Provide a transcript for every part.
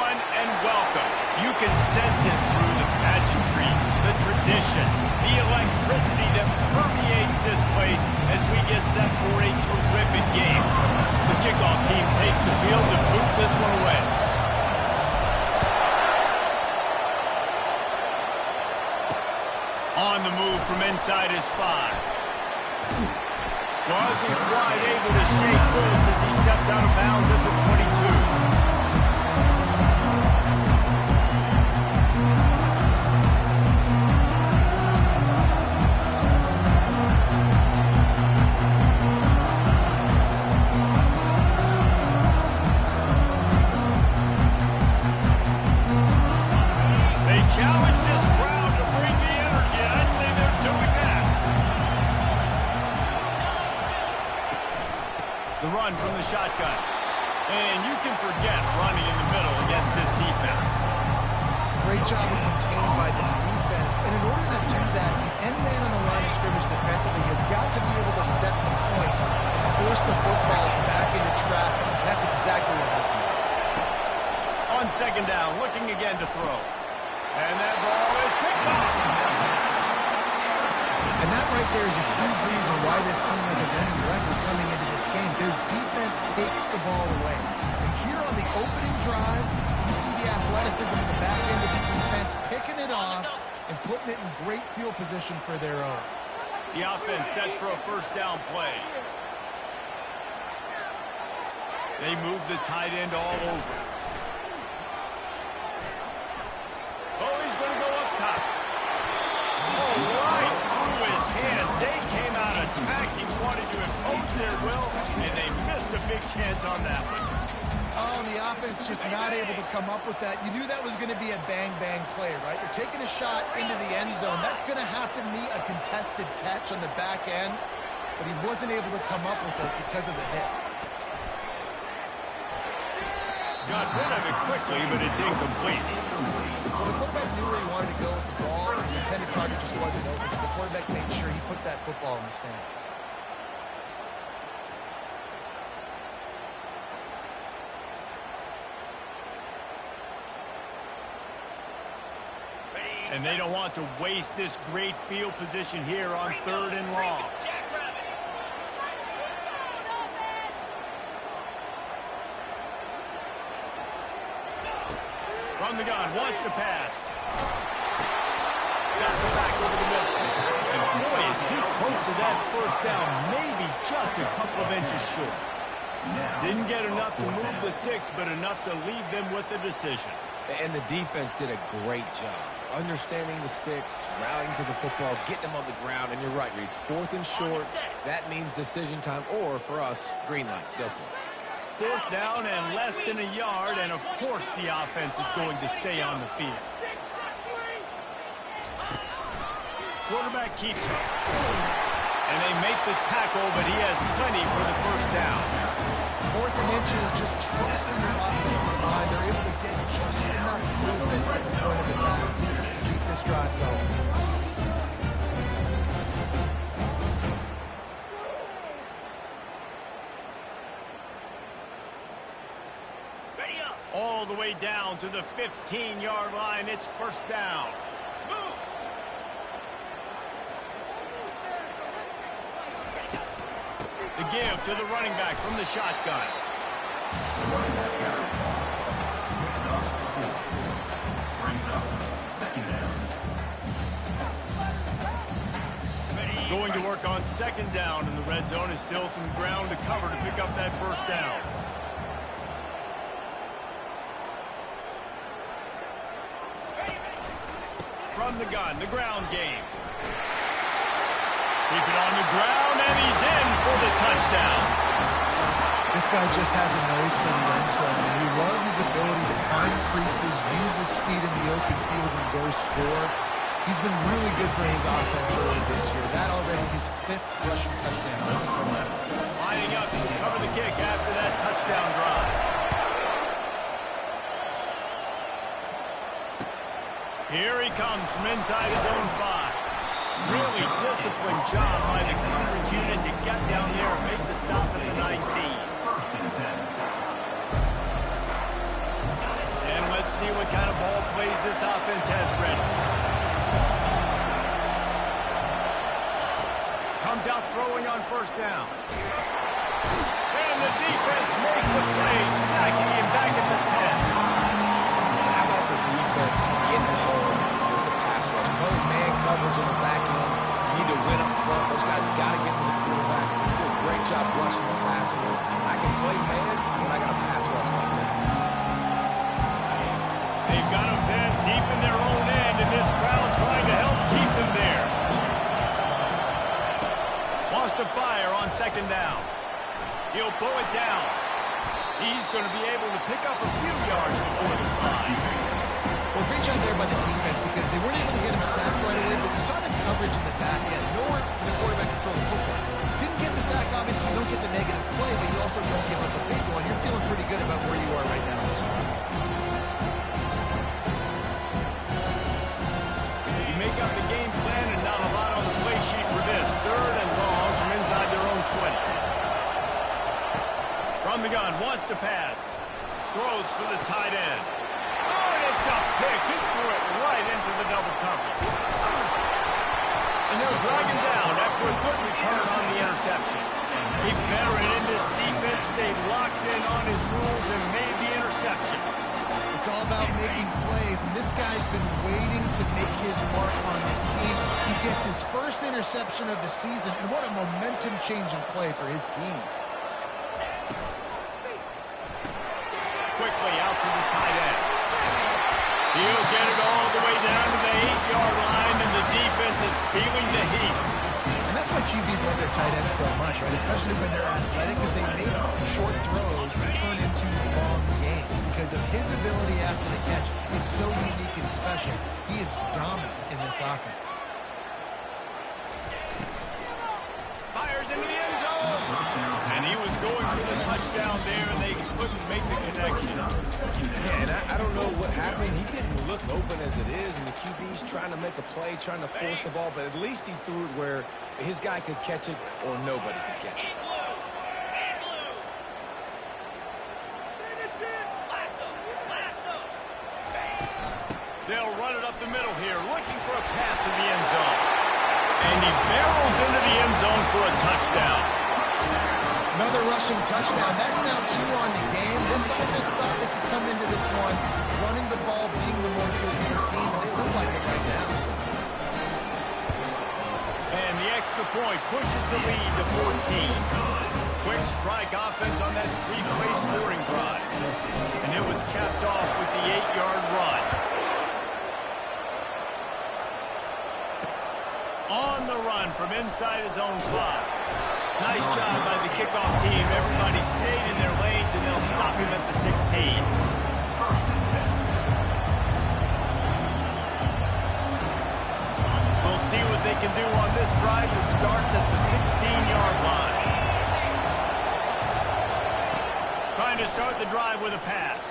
everyone, and welcome. You can sense it through the pageantry, the tradition, the electricity that permeates this place as we get set for a terrific game. The kickoff team takes the field to boot this one away. On the move from inside his 5. Wasn't quite able to shake loose as he steps out of bounds at the 22. Challenge this crowd to bring the energy, and I'd say they're doing that. The run from the shotgun. And you can forget running in the middle against this defense. Great job of contained by this defense. And in order to do that, the end man on the line of scrimmage defensively has got to be able to set the point and force the football back into traffic. And that's exactly what happened. On second down, looking again to throw. And that ball is picked off. And that right there is a huge reason why this team has a winning record coming into this game. Their defense takes the ball away. And here on the opening drive, you see the athleticism in the back end of the defense picking it off and putting it in great field position for their own. The offense set for a first down play. They move the tight end all over. Oh, he's going to go up top. Oh, right through his hand. They came out attacking, wanted to impose their will, and they missed a big chance on that one. Oh, and the offense just not able to come up with that. You knew that was going to be a bang-bang play, right? They're taking a shot into the end zone. That's going to have to meet a contested catch on the back end, but he wasn't able to come up with it because of the hit. Got rid of it quickly, but it's incomplete. Well, the quarterback knew where he wanted to go with the ball. His intended target just wasn't open, so the quarterback made sure he put that football in the stands. And they don't want to waste this great field position here on 3rd and long. From the gun, wants to pass. Got the back over the middle. And boy, is he close to that first down. Maybe just a couple of inches short. Didn't get enough to move the sticks, but enough to leave them with a decision. And the defense did a great job. Understanding the sticks, rallying to the football, getting them on the ground. And you're right, Reese. 4th and short, that means decision time. Or, for us, green light. Go for it. 4th down and less than a yard, and of course the offense is going to stay on the field. Quarterback keeps it. And they make the tackle, but he has plenty for the first down. 4th and inches, just trusting their offensive line. They're able to get just enough movement at the point of attack to keep this drive going. All the way down to the 15-yard line. It's first down. The give to the running back from the shotgun. Going to work on 2nd down, and the red zone is still some ground to cover to pick up that first down. From the gun, the ground game. Keep it on the ground, and he's in for the touchdown. This guy just has a nose for the end zone, and we love his ability to find creases, use his speed in the open field, and go score. He's been really good for his offense early this year. That already his 5th rushing touchdown this season. Lining up to cover the kick after that touchdown drive. Here he comes from inside his own 5. Really disciplined job by the coverage unit to get down there and make the stop at the 19. And throwing on first down. And the defense makes a play, sacking him back at the 10. How about the defense getting home with the pass rush? Playing man coverage in the back end. You need to win up front. Those guys got to get to the quarterback. Do a great job rushing the passer. I can play man when I got a pass rush like that. They've got them then deep in their own end, and this crowd trying to help keep them there. Wants to fire on second down. He'll pull it down. He's going to be able to pick up a few yards before the slide. Well, great job there by the defense because they weren't able to get him sacked right away, but you saw the coverage in the back end. Nowhere for the quarterback to throw the football. Didn't get the sack, obviously. You don't get the negative play, but you also don't give up a big one. You're feeling pretty good about where you are right now. You make up the game plan and not a lot on the play sheet for this. Third and long from inside their own 20. From the gun, wants to pass. Throws for the tight end. Oh, and it's a pick. He threw it right into the double coverage. And they'll drag him down after a good return on the interception. He veteran in this defense, stayed locked in on his rules and made the interception. It's all about making plays, and this guy's been waiting to make his mark on this team. He gets his first interception of the season, and what a momentum-changing play for his team. Quickly out to the tight end. He'll get it all the way down to the 8-yard line, and the defense is feeling the heat. And that's why QBs love their tight ends so much, right? Especially when they're athletic, because they make short throws that turn into long gains. Because of his ability after the catch, it's so unique and special. He is dominant in this offense. Fires into the end zone. And he was going for the touchdown there, and they couldn't make the connection. Yeah, and I don't know what happened. He didn't look open as it is, and the QB's trying to make a play, trying to force the ball, but at least he threw it where his guy could catch it or nobody could catch it. They'll run it up the middle here, looking for a path to the end zone. And he barrels into the end zone for a touchdown. Another rushing touchdown. That's now 2 on the game. This offense thought they could come into this one running the ball, being the more physical team, and they look like it right now. And the extra point pushes the lead to 14. Quick strike offense on that 3-play scoring drive. And it was capped off with the 8-yard run. On the run from inside his own 5. Nice job by the kickoff team. Everybody stayed in their lanes, and they'll stop him at the 16. We'll see what they can do on this drive that starts at the 16-yard line. Trying to start the drive with a pass.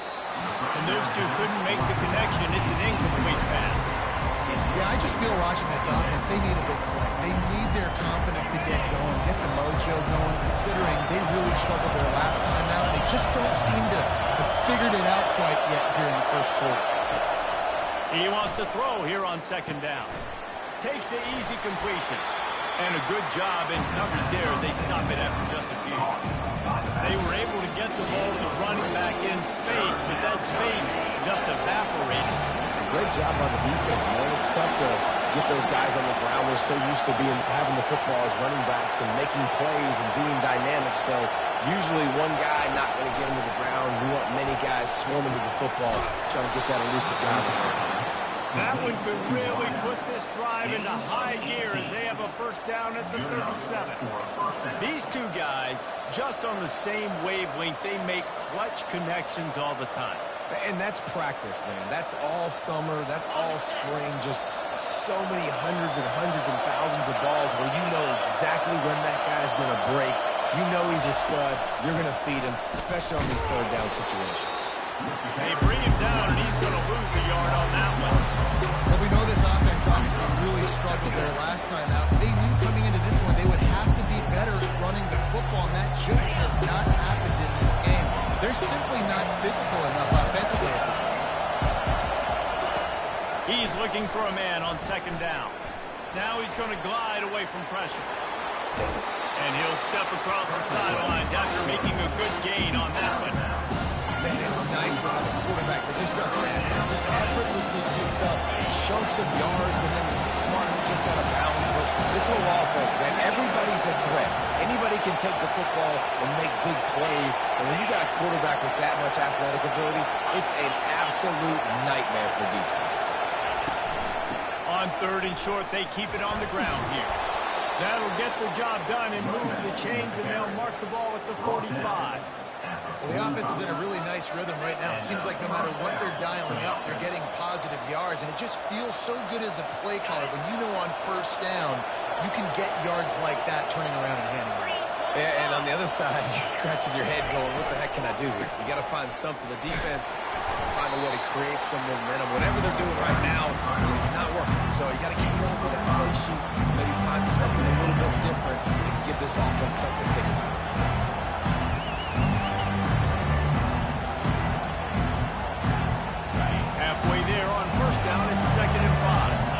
And those two couldn't make the connection. It's an incomplete pass. Yeah, I just feel watching this offense, they need a big play. They need their confidence to get going, get the mojo going, considering they really struggled their last time out. They just don't seem to have figured it out quite yet here in the first quarter. He wants to throw here on second down. Takes the easy completion. And a good job in coverage there as they stop it after just a few. They were able to get the ball to the running back in space, but that space just evaporated. Great job on the defense, man. It's tough to get those guys on the ground. They're so used to having the football as running backs and making plays and being dynamic. So usually one guy not going to get him to the ground. You want many guys swarming to the football, trying to get that elusive guy. That one could really put this drive into high gear as they have a first down at the 37. These two guys, just on the same wavelength, they make clutch connections all the time. And that's practice, man. That's all summer. That's all spring. Just so many hundreds and thousands of balls where you know exactly when that guy's going to break. You know he's a stud. You're going to feed him, especially on these third down situations. They bring him down, and he's going to lose a yard on that one. Well, we know this offense obviously really struggled their last time out. They knew coming into this one they would have to be better at running the football, and that just has not happened in this game. They're simply not physical enough offensively at this point. He's looking for a man on second down. Now he's going to glide away from pressure. devastated. And he'll step across the sidelines after making a good gain on that one. Man, it's nice to have a quarterback that just does that. Just effortlessly picks up chunks of yards and then smartly gets out of bounds. But this whole offense, man, everybody's a threat. Anybody can take the football and make big plays. And when you got a quarterback with that much athletic ability, it's an absolute nightmare for defenses. On 3rd and short, they keep it on the ground here. That'll get the job done and move the chains, and they'll mark the ball at the 45. Well, the offense is in a really nice rhythm right now. It seems like no matter what they're dialing up, they're getting positive yards, and it just feels so good as a play caller when you know on 1st down you can get yards like that turning around and handing it. Yeah, and on the other side, you're scratching your head going, what the heck can I do here? You got to find something. The defense is going to find a way to create some momentum. Whatever they're doing right now, it's not working. So you got to keep going to that play sheet, maybe find something a little bit different and give this offense something to think about. Halfway there on 1st down, it's 2nd and 5.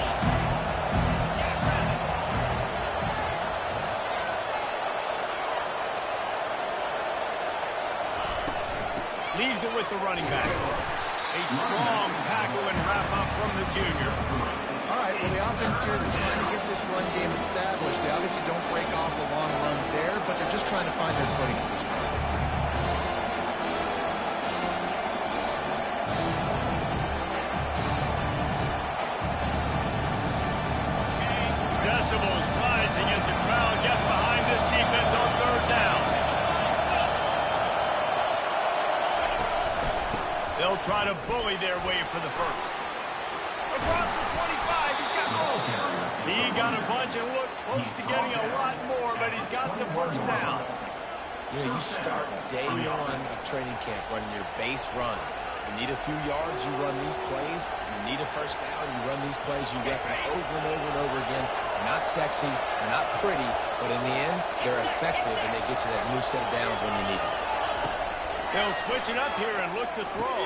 Leaves it with the running back. A strong tackle and wrap up from the junior. All right, well, the offense here, they're trying to get this run game established. They obviously don't break off a long run there, but they're just trying to find their footing at this point. Decibels rising as the crowd gets behind this defense on 3rd down. They'll try to bully their way for the 1st. Across the 25, he's got more. He got a bunch and looked close to getting a lot more, but he's got the 1st down. You know, you start day 1 of training camp running your base runs. You need a few yards, you run these plays. You need a 1st down, you run these plays. You rep them over and over and over again. They're not sexy, they're not pretty, but in the end, they're effective, and they get you that new set of downs when you need them. They'll switch it up here and look to throw.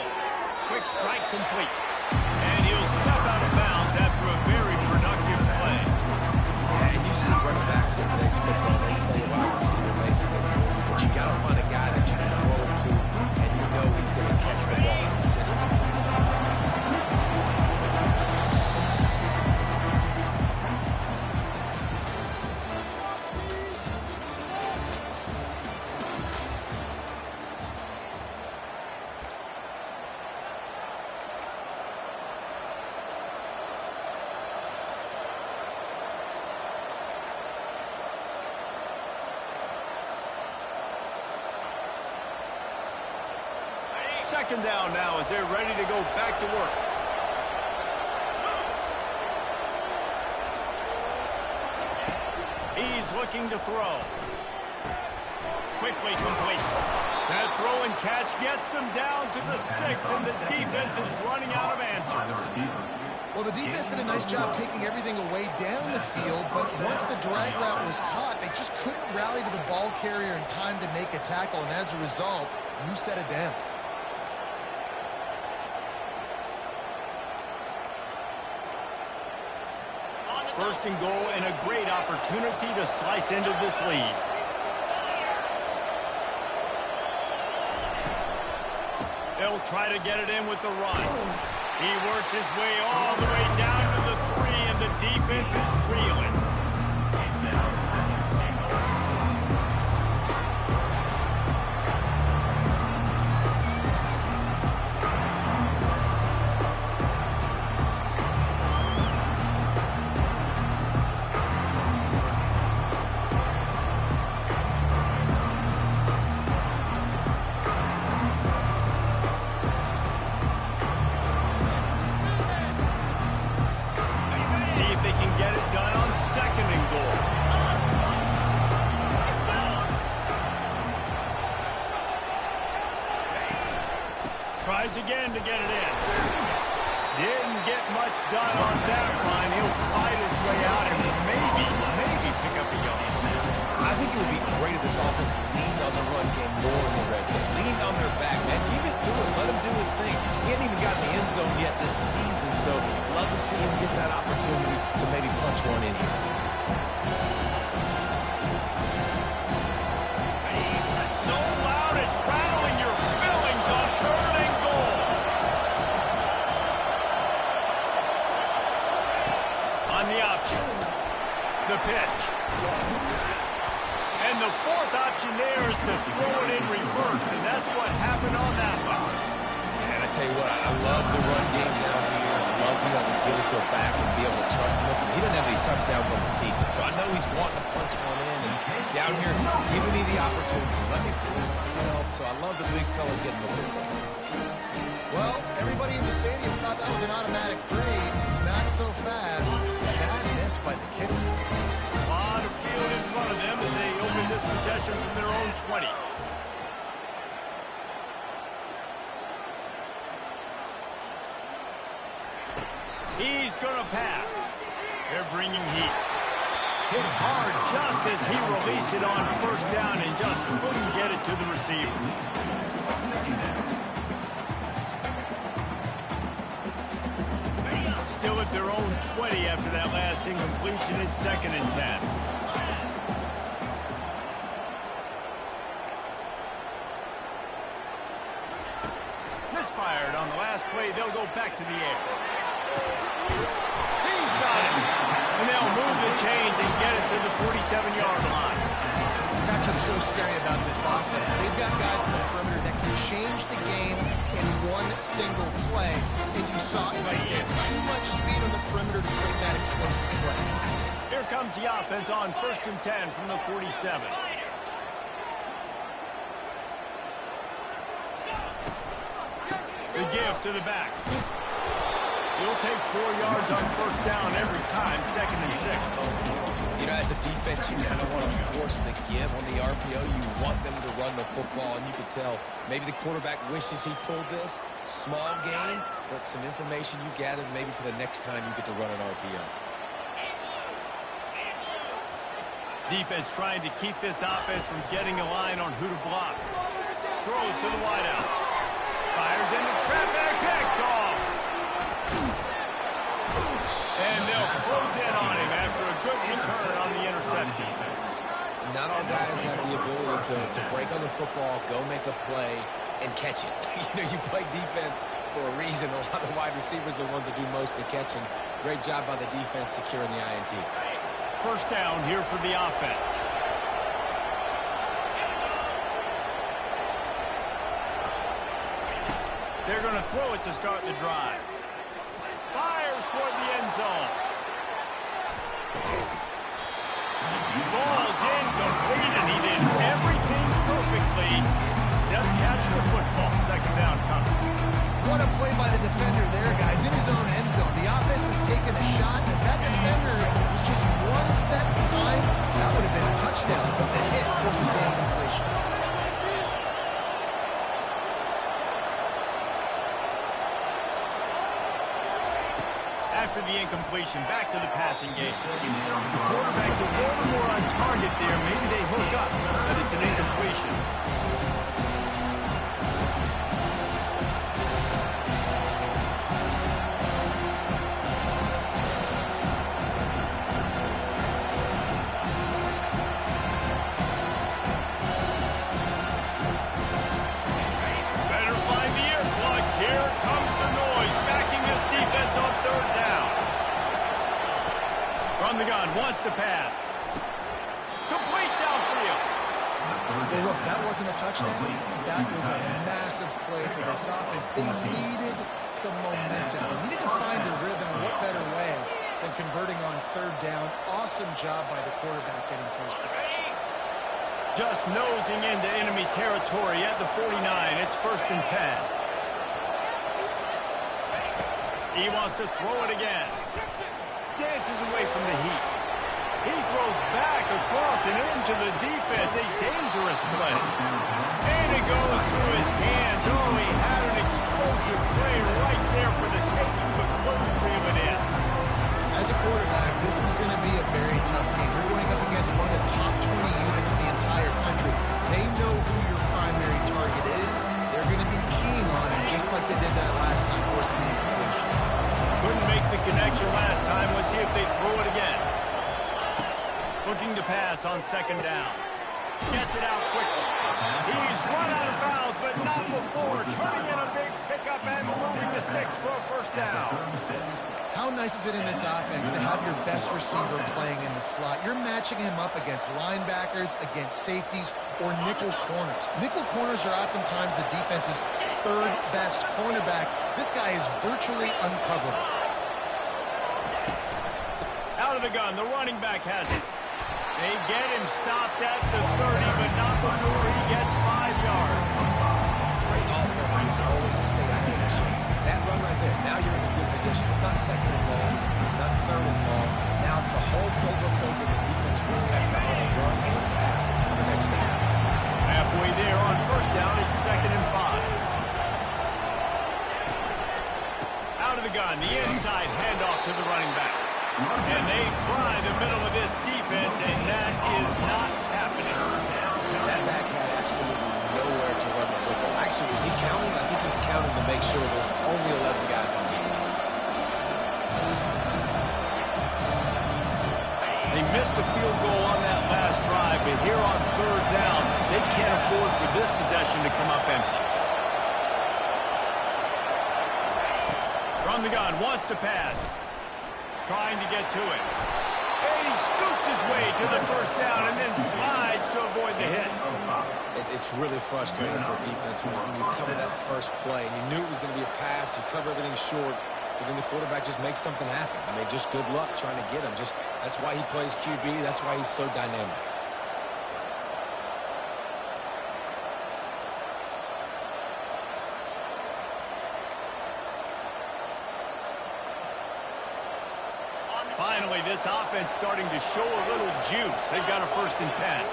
Quick strike complete. And he'll step out of bounds after a very productive play. Yeah, and you see running backs in today's football, they play a wide receiver basically for you, but you got to find a guy that you can throw it to, and you know he's going to catch the ball consistently. Second down now as they're ready to go back to work. He's looking to throw. Quickly complete. That throw and catch gets them down to the 6, and the defense is running out of answers. Well, the defense did a nice job taking everything away down the field, but once the drag route was caught, they just couldn't rally to the ball carrier in time to make a tackle, and as a result, new set of downs. First and goal, and a great opportunity to slice into this lead. They'll try to get it in with the run. He works his way all the way down to the 3, and the defense is reeling. Tries again to get it in. Didn't get much done on that line. He'll fight his way out and maybe pick up a yard. I think it would be great if this offense leaned on the run game more in the red zone. Leaned on their back, man. Give it to him. Let him do his thing. He hasn't even gotten the end zone yet this season, so love to see him get that opportunity to maybe punch one in here. option there is to throw it in reverse, and that's what happened on that one. And I tell you what, I love the run game down here. I love being able to give it to a back and be able to trust him. Listen, he doesn't have any touchdowns on the season, so I know he's wanting to punch one in. And down here, giving me the opportunity. Let me prove myself. So I love the big fella getting the football. Well, everybody in the stadium thought that was an automatic 3. Not so fast. Bad miss by the kicker. A lot of field in front of them as they open this possession from their own 20. He's going to pass. They're bringing heat. Hit hard just as he released it on first down and just couldn't get it to the receiver. Still at their own 20 after that last incompletion. It's 2nd and 10. Misfired on the last play. They'll go back to the air. He's got it. And they'll move the chains and get it to the 47-yard line. That's what's so scary about this offense. They've got guys in the perimeter that can change the game in one single play. And you saw it right there. Too much speed on the perimeter to bring that explosive play. Here comes the offense on 1st and 10 from the 47. The give to the back. He'll take 4 yards on first down every time, 2nd and 6. You know, as a defense, you kind of want to force the give on the RPO. You want them to run the football, and you can tell maybe the quarterback wishes he pulled this. Small gain, but some information you gathered maybe for the next time you get to run an RPO. Defense trying to keep this offense from getting a line on who to block. Throws to the wideout. Fires into traffic, picked off. And they'll close in on him after a good return on the interception. Not all guys have the ability to break on the football, go make a play, and catch it. You know, you play defense for a reason. A lot of the wide receivers are the ones that do most of the catching. Great job by the defense securing the INT. First down here for the offense. They're going to throw it to start the drive. Fires toward the end zone. Falls incomplete, and he did everything perfectly except catch the football. 2nd down coming. What a play by the defender there, guys, in his own end zone. The offense has taken a shot. If that defender was just one step behind, that would have been a touchdown. But the hit forces the incompletion. After the incompletion, back to the passing game. The quarterback's a little more on target there. Maybe they hook up, but it's an incompletion. Better find the earplugs. Here comes the noise, backing this defense on 3rd down. From the gun, wants to pass. Complete downfield. Well, look, that wasn't a touchdown. That was a massive play for this offense. They needed some momentum. They needed to find a rhythm, and what better way than converting on 3rd down. Awesome job by the quarterback getting first possession. Just nosing into enemy territory at the 49. It's 1st and 10. He wants to throw it again. Dances away from the heat. He throws back across and into the defense. A dangerous play. And it goes through his hands. Oh, he had an explosive play right there for the taking, but couldn't reel it in. As a quarterback, this is going to be a very tough game. You're going up against one of the top 20 units in the entire country. They know who your primary target is. They're going to be keen on it, just like they did that last time, forcing the incompletion. Couldn't make the connection last time. Let's see if they throw it again. Looking to pass on 2nd down. Gets it out quickly. He's run out of bounds, but not before. Turning in a big pickup and moving the sticks for a 1st down. How nice is it in this offense to have your best receiver playing in the slot? You're matching him up against linebackers, against safeties, or nickel corners. Nickel corners are oftentimes the defense's third best cornerback. This guy is virtually uncoverable. Out of the gun, the running back has it. They get him stopped at the 30, but not before he gets 5 yards. Great offenses always stay ahead of the chains. That run right there, now you're in a good position. It's not second and long. It's not third and long. Now the whole playbook's open. The defense really has to own a run and pass on the next snap. Halfway there on first down, it's 2nd and 5. Out of the gun, the inside handoff to the running back. And they try the middle of this defense, and that is not happening. That back had absolutely nowhere to run the football. Actually, is he counting? I think he's counting to make sure there's only 11 guys on defense. They missed a field goal on that last drive, but here on 3rd down, they can't afford for this possession to come up empty. From the gun, wants to pass. Trying to get to it. And he scoots his way to the first down and then slides to avoid the hit. It's really frustrating for defense when you cover that first play and you knew it was going to be a pass, you cover everything short, but then the quarterback just makes something happen. I mean, just good luck trying to get him. That's why he plays QB. That's why he's so dynamic. Finally, this offense starting to show a little juice. They've got a 1st and 10.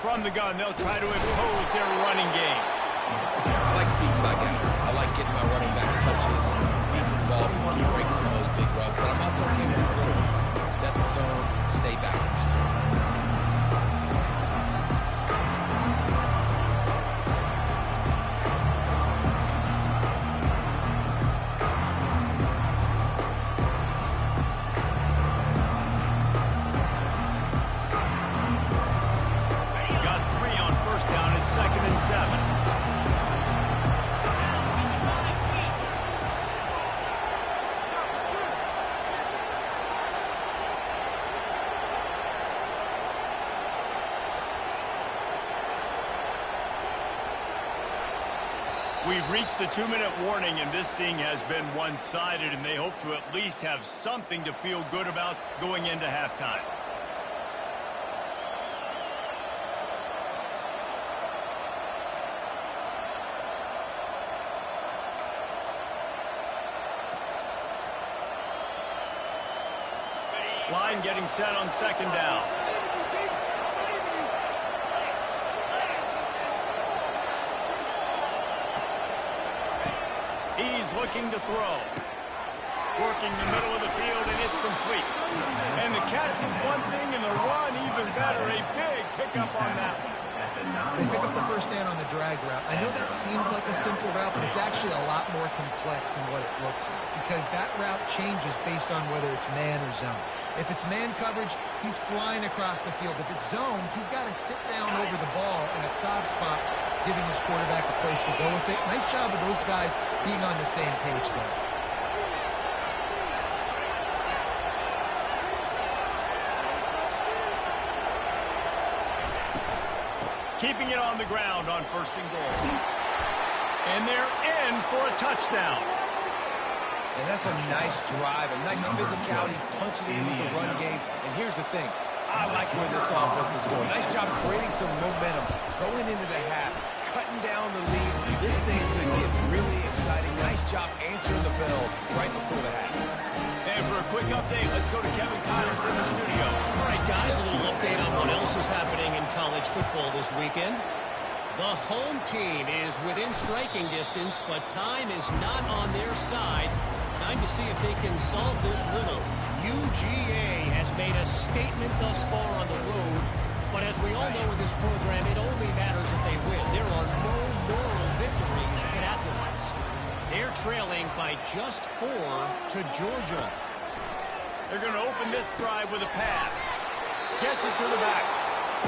From the gun, they'll try to impose their running game. I like feeding my guy. I like getting my running back touches, feeding the ball so he breaks some of those big runs. But I'm also okay with these little ones. Set the tone, stay balanced. We've reached the 2-minute warning, and this thing has been one-sided, and they hope to at least have something to feel good about going into halftime. Line getting set on 2nd down. He's looking to throw. Working the middle of the field, and it's complete. And the catch was one thing, and the run even better. A big pickup on that one. They pick up the first down on the drag route. I know that seems like a simple route, but it's actually a lot more complex than what it looks like, because that route changes based on whether it's man or zone. If it's man coverage, he's flying across the field. If it's zone, he's got to sit down over the ball in a soft spot, giving his quarterback a place to go with it. Nice job of those guys being on the same page there. Keeping it on the ground on 1st and goal. And they're in for a touchdown. And that's a nice drive, a nice physicality, punching in with the run game. And here's the thing. I like where this offense is going. Nice job creating some momentum, going into the half, cutting down the lead. This thing could get really exciting. Nice job answering the bell right before the half. And for a quick update, let's go to Kevin Connors in the studio. All right, guys, a little update on what else is happening in college football this weekend. The home team is within striking distance, but time is not on their side. Time to see if they can solve this riddle. UGA has made a statement thus far on the road, but as we all know in this program, it only matters if they win. There are no moral victories in athletics. They're trailing by just 4 to Georgia. They're going to open this drive with a pass. Gets it to the back.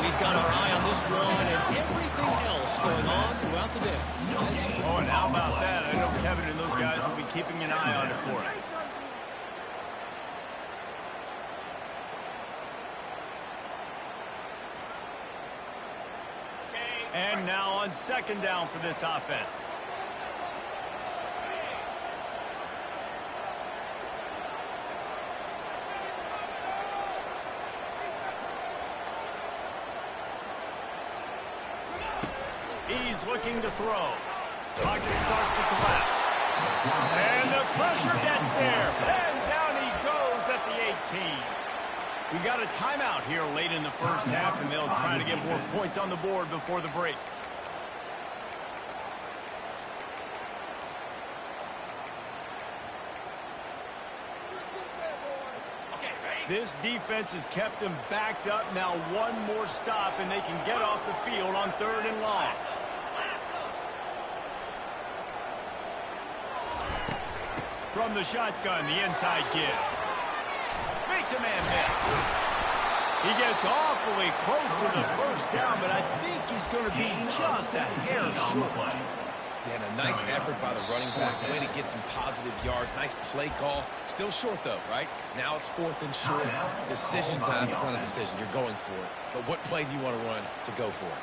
We've got our eye on this one and everything else going on throughout the day. Oh, and how about that? I know Kevin and those guys will be keeping an eye on it for us. And now on second down for this offense. He's looking to throw. Pocket starts to collapse. And the pressure gets there. And down he goes at the 18. We got a timeout here late in the first half, and they'll try to get more points on the board before the break. This defense has kept them backed up. Now one more stop, and they can get off the field on 3rd and long. From the shotgun, the inside give. Makes a man miss. He gets awfully close to the first down, but I think he's going to be just a hair short. Yeah, and a nice effort by the running back. Way to get some positive yards. Nice play call. Still short, though, right? Now it's 4th and short. Decision time. It's not a decision. You're going for it. But what play do you want to run to go for it?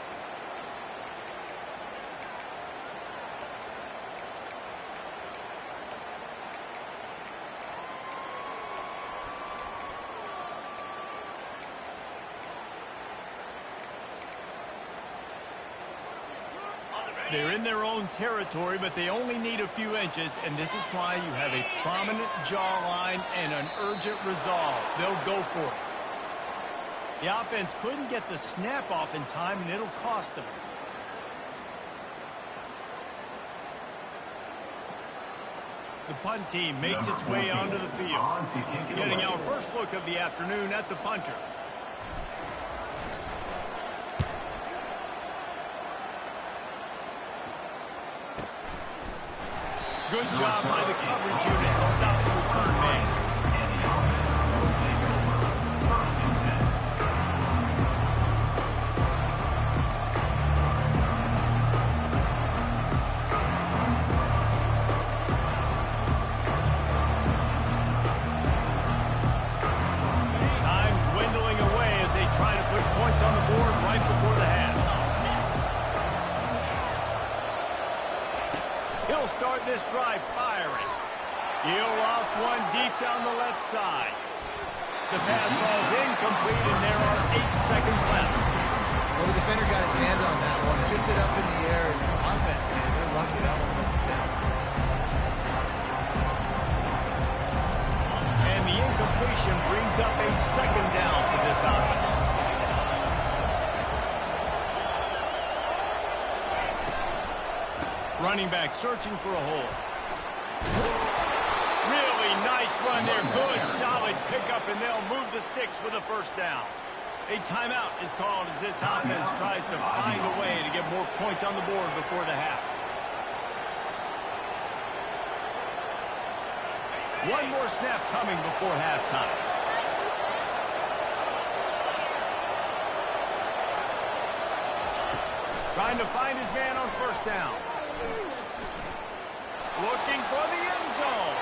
They're in their own territory, but they only need a few inches, and this is why you have a prominent jawline and an urgent resolve. They'll go for it. The offense couldn't get the snap off in time, and it'll cost them. The punt team makes its way onto the field. Getting our first look of the afternoon at the punter. Good job by the coverage unit to stop the return man. Time dwindling away as they try to put points on the board right before the half. He'll start this drive firing. He'll off one deep down the left side. The pass falls incomplete, and there are 8 seconds left. Well, the defender got his hand on that one, tipped it up in the air, and offense, man, they're lucky that one wasn't down. And the incompletion brings up a second down for this offense. Running back searching for a hole. Really nice run there. Good, solid pickup, and they'll move the sticks with a first down. A timeout is called as this offense tries to find a way to get more points on the board before the half. One more snap coming before halftime. Trying to find his man on first down. Looking for the end zone.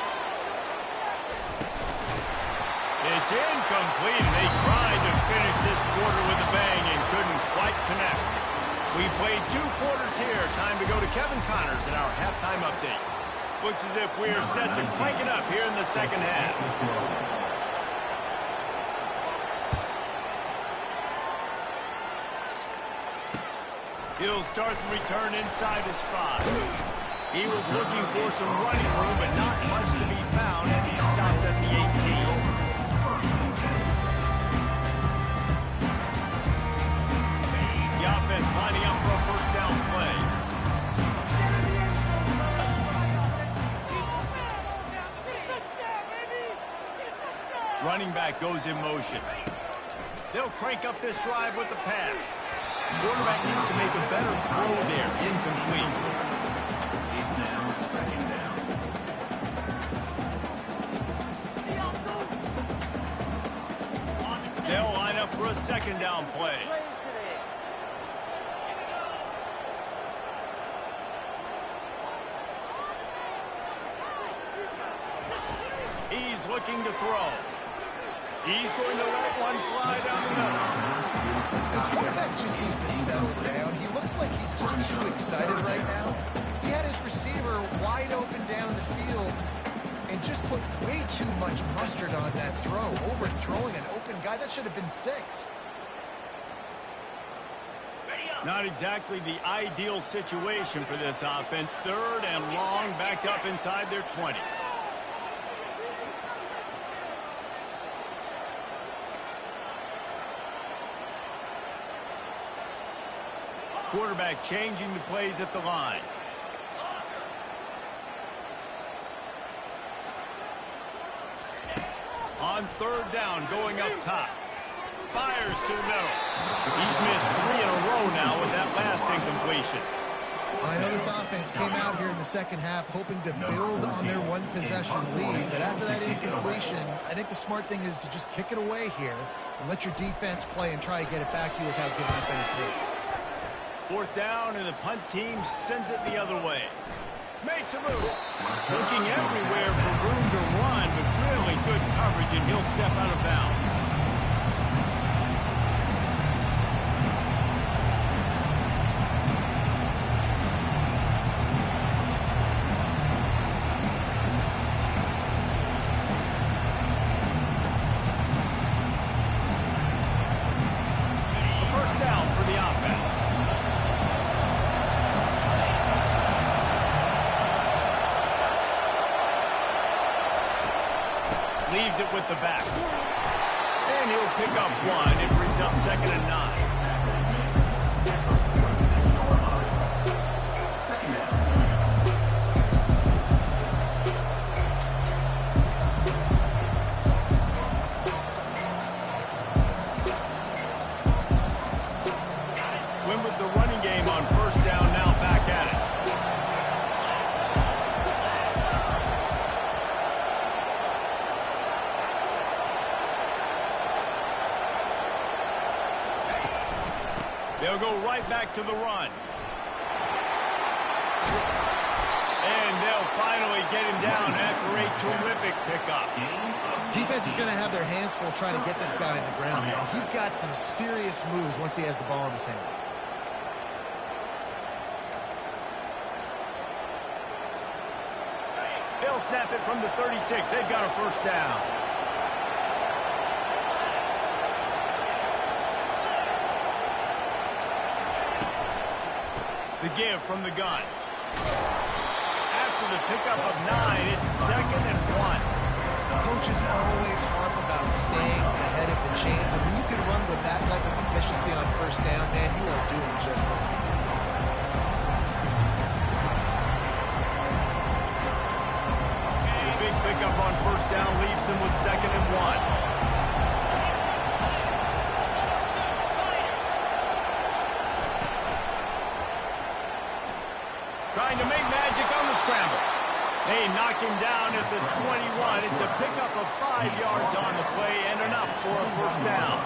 It's incomplete, and they tried to finish this quarter with a bang and couldn't quite connect. We played 2 quarters here. Time to go to Kevin Connors in our halftime update. Looks as if we are set to crank it up here in the second half. He'll start the return inside his 5. He was looking for some running room, but not much to be found as he stopped at the 18. The offense lining up for a first down play. Running back goes in motion. They'll crank up this drive with the pass. Quarterback needs to make a better throw there. Incomplete. They'll line up for a second down play. looking to throw. He's going to let one fly down the middle. The quarterback just needs to settle down. He looks like he's just too excited right now. He had his receiver wide open down the field and just put way too much mustard on that throw, overthrowing an open guy. That should have been 6. Not exactly the ideal situation for this offense. 3rd and long, back up inside their 20. Quarterback changing the plays at the line. On 3rd down, going up top. Fires to the middle. He's missed 3 in a row now with that last incompletion. I know this offense came out here in the second half hoping to build on their one-possession lead, but after that incompletion, I think the smart thing is to just kick it away here and let your defense play and try to get it back to you without giving up any points. 4th down, and the punt team sends it the other way. Makes a move. Looking everywhere for room to run, but really good coverage, and he'll step out of bounds. A 1st down for the offense. Leaves it with the back. And he'll pick up 1. It brings up 2nd and 9. Win with the running game on 1st down, now back at it. They'll go right back to the run. And they'll finally get him down after a terrific pickup. Defense is going to have their hands full trying to get this guy on the ground, man. He's got some serious moves once he has the ball in his hands. They'll snap it from the 36. They've got a 1st down. The give from the gun. After the pickup of 9, it's 2nd and 1. Coaches always harp about staying ahead of the chains, and when you can run with that type of efficiency on 1st down, man, you are doing just that. The big pickup on 1st down leaves them with 2nd and 1. Trying to make magic on the scramble. They knock him down at the 21. It's a pickup of 5 yards on the play and enough for a 1st down.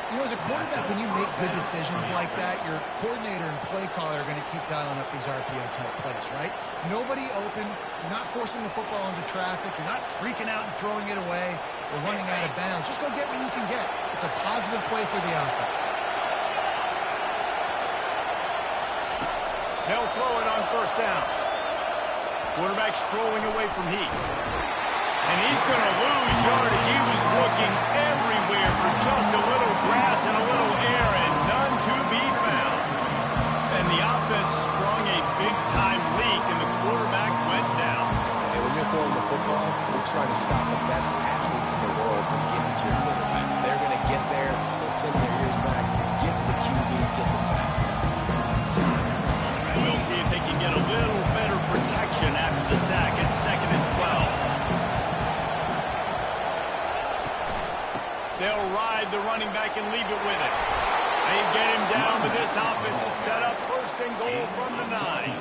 You know, as a quarterback, when you make good decisions like that, your coordinator and play caller are going to keep dialing up these RPO-type plays, right? Nobody open. You're not forcing the football into traffic. You're not freaking out and throwing it away or running out of bounds. Just go get what you can get. It's a positive play for the offense. They'll throw it on 1st down. Quarterback strolling away from Heat. And he's going to lose yardage. He was looking everywhere for just a little grass and a little air, and none to be found. And the offense sprung a big-time leak, and the quarterback went down. And when you're throwing the football, you're trying to stop the best athletes in the world from getting to your quarterback. They're going to get there, they'll pin their ears back, get to the QB, get the sack. We'll see if they can get a little better protection after the sack. It's 2nd and 12. They'll ride the running back and leave it with it. They get him down, but this offense is set up 1st and goal from the 9.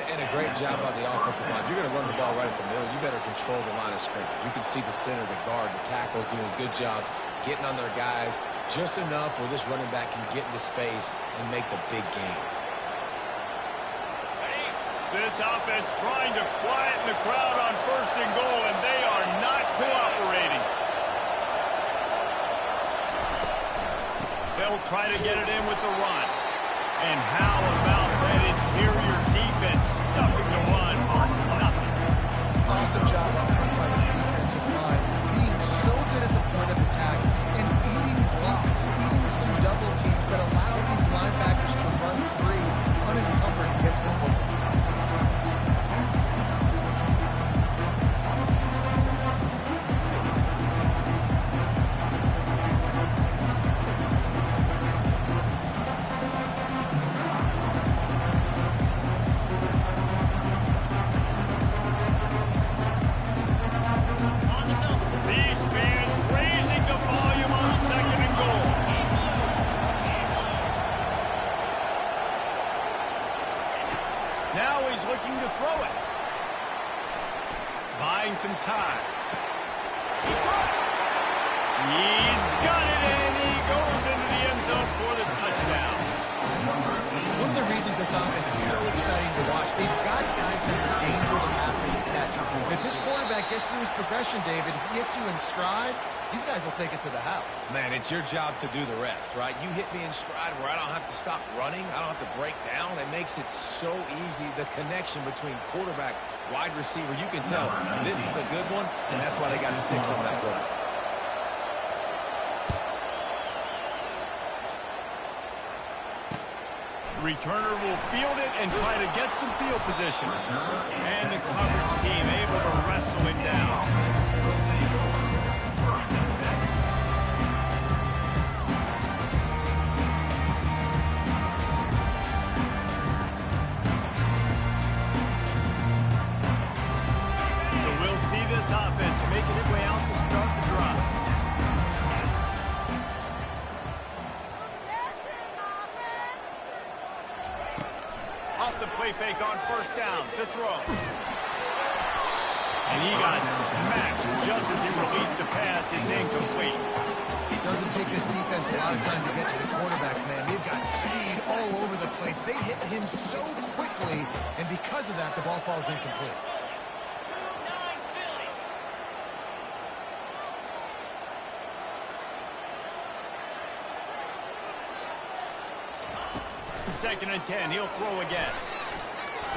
And a great job by the offensive line. If you're going to run the ball right at the middle, you better control the line of scrimmage. You can see the center, the guard, the tackles doing a good job getting on their guys just enough where this running back can get into space and make the big game. This offense trying to quieten the crowd on 1st and goal, and they are not cooperating. They'll try to get it in with the run. And how about that interior defense stuffing the run for nothing? Awesome job up front by this defensive line, being so good at the point of attack and eating blocks, eating some double teams that allows these linebackers to run free, unencumbered, and get to the football. Looking to throw it. Buying some time. He's got it, and he goes into the end zone for the touchdown. One of the reasons this offense is so exciting to watch, they've got guys that are dangerous after the catch. If this quarterback gets through his progression, David, if he hits you in stride, these guys will take it to the house. Man, it's your job to do the rest, right? You hit me in stride where I don't have to stop running. I don't have to break down. It makes it so easy. The connection between quarterback, wide receiver, you can tell this is a good one, and that's why they got 6 on that play. Returner will field it and try to get some field position. And the coverage team able to wrestle him down. This offense make its way out to start the drive. Off the play fake on 1st down to throw. And he got smacked just as he released the pass. It's incomplete. It doesn't take this defense a lot of time to get to the quarterback, man. They've got speed all over the place. They hit him so quickly, and because of that, the ball falls incomplete. Second and 10, he'll throw again.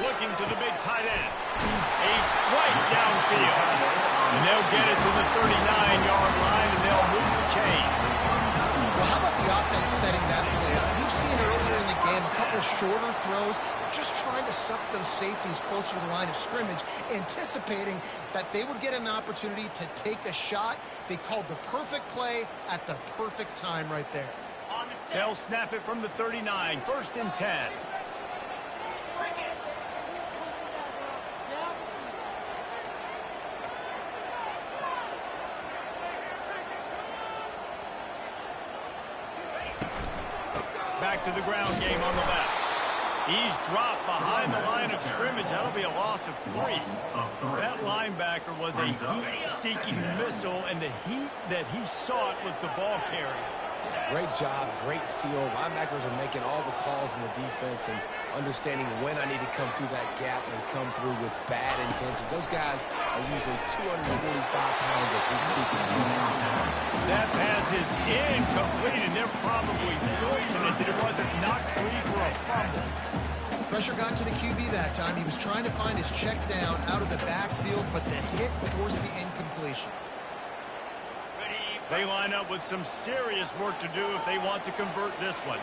Looking to the big tight end. A strike downfield. And they'll get it to the 39-yard line, and they'll move the chain. Well, how about the offense setting that play up? We've seen earlier in the game a couple shorter throws, just trying to suck those safeties closer to the line of scrimmage, anticipating that they would get an opportunity to take a shot. They called the perfect play at the perfect time right there. They'll snap it from the 39, 1st and 10. Back to the ground game on the left. He's dropped behind the line of scrimmage. That'll be a loss of 3. That linebacker was a heat-seeking missile, and the heat that he sought was the ball carrier. Great job, great feel. Linebackers are making all the calls in the defense and understanding when I need to come through that gap and come through with bad intentions. Those guys are usually 245 pounds of heat-seeking missile. That pass is incomplete, and they're probably fortunate that it wasn't knocked free for a fumble. Pressure got to the QB that time. He was trying to find his check down out of the backfield, but the hit forced the incompletion. They line up with some serious work to do if they want to convert this one.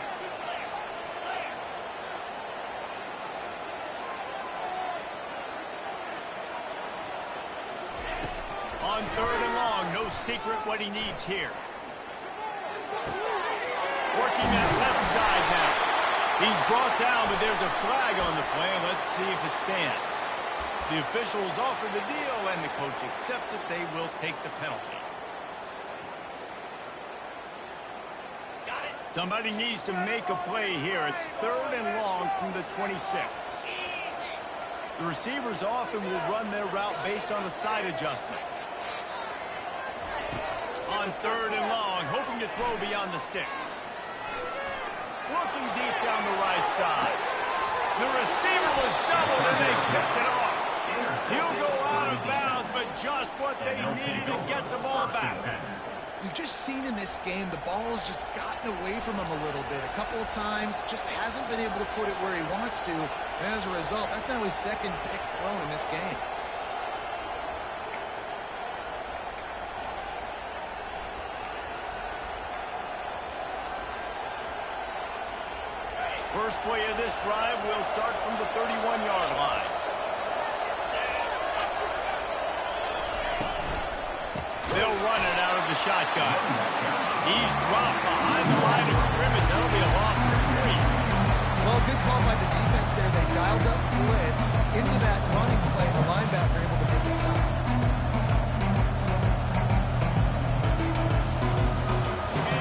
On 3rd and long, no secret what he needs here. Working that left side now. He's brought down, but there's a flag on the play. Let's see if it stands. The officials offer the deal, and the coach accepts it. They will take the penalty. Somebody needs to make a play here. It's 3rd and long from the 26. The receivers often will run their route based on a side adjustment. On 3rd and long, hoping to throw beyond the sticks. Looking deep down the right side. The receiver was doubled, and they picked it off. He'll go out of bounds, but just what they needed to get the ball back. We've just seen in this game the ball's just gotten away from him a little bit. A couple of times, just hasn't been able to put it where he wants to. And as a result, that's now his second pick thrown in this game. First play of this drive will start from the 31-yard line. They'll run it out of the shotgun. He's dropped behind the line of scrimmage. That'll be a loss of 3. Well, good call by the defense there. They dialed up blitz into that running play. The linebacker able to pick the stop.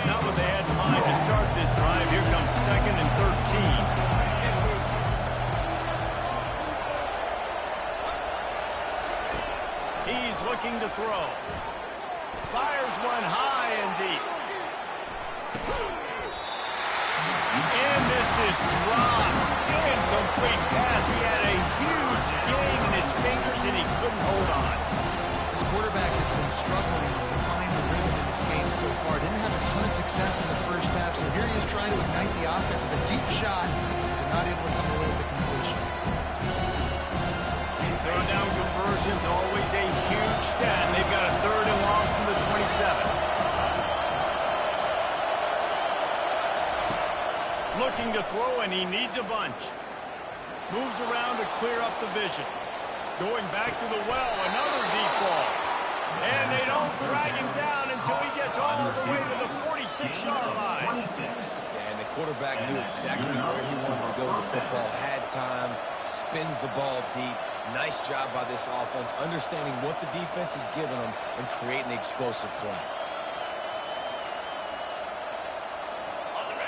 Not what they had in mind to start this drive. Here comes 2nd and 13. He's looking to throw. Fires one high and deep. And this is dropped. Incomplete pass. He had a huge gain in his fingers, and he couldn't hold on. This quarterback has been struggling to find the rhythm in this game so far. Didn't have a ton of success in the first half, so here he is trying to ignite the offense with a deep shot, but not able to come away with the completion. Third down conversion's always a huge stat. They've got a 3rd and long from the 27. Looking to throw, and he needs a bunch. Moves around to clear up the vision. Going back to the well, another deep ball. And they don't drag him down until he gets all the way to the 46-yard line. Yeah, and the quarterback knew exactly where he wanted to go with the football, had time, spins the ball deep. Nice job by this offense, understanding what the defense is giving them and creating the explosive play.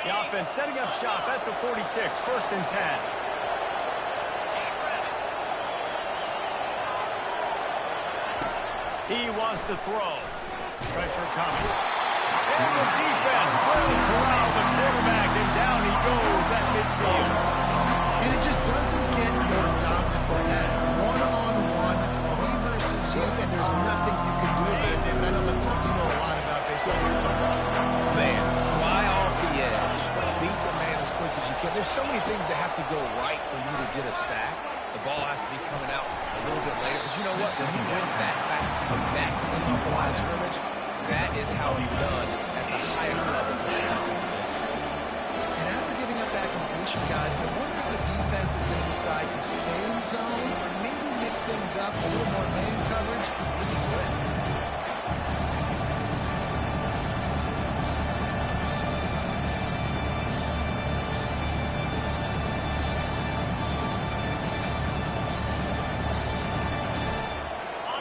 The offense setting up shop at the 46, 1st and 10. He wants to throw. Pressure coming. And the defense will corral the quarterback, and down he goes at midfield. And it just doesn't get more dominant than that. One-on-one, me versus you, and there's nothing you can do about it, David. I know that's something you know a lot about based on your time. Man, fly off the edge. Beat the man as quick as you can. There's so many things that have to go right for you to get a sack. The ball has to be coming out a little bit later. But you know what? When you win that fast and that clean off the line of scrimmage, that is how it's done at the highest level of the offensive end. And after giving up that completion, guys, I wonder if the defense is going to decide to stay in zone or maybe mix things up, a little more man coverage, and maybe blitz.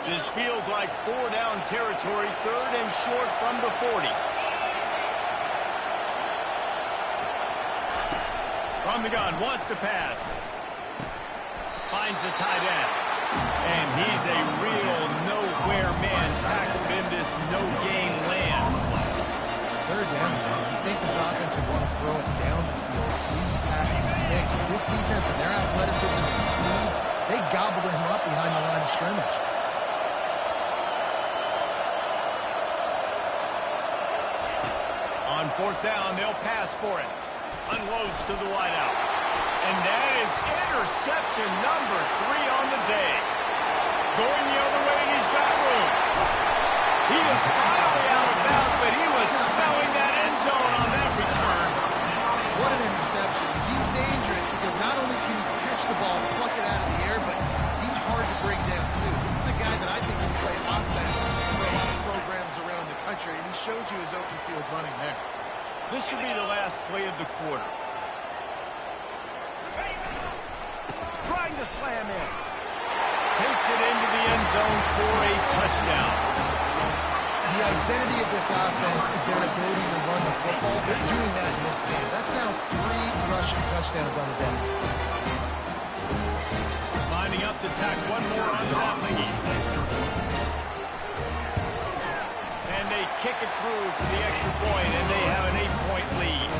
This feels like 4-down territory, 3rd and short from the 40. From the gun, wants to pass. Finds the tight end. And he's a real nowhere man, tackled in this no-gain land. 3rd down, man. You think this offense would want to throw it down the field, at least past the sticks. But this defense and their athleticism and speed, they gobbled him up behind the line of scrimmage. On 4th down, they'll pass for it. Unloads to the wideout. And that is interception number 3 on the day. Going the other way, and he's got room. He is finally out of bounds, but he was smelling that end zone on that return. What an interception. He's dangerous because not only can he catch the ball and pluck it out of the air, but he's hard to bring down, too. This is a guy that I think can play offense for a lot of programs around the country, and he showed you his open field running there. This should be the last play of the quarter. Trying to slam in. Takes it into the end zone for a touchdown. The identity of this offense is their ability to run the football. They're doing that in this game. That's now 3 rushing touchdowns on the day. Lining up to tack one more onto that thingy. And they kick it through for the extra point, and they have an 8-point lead.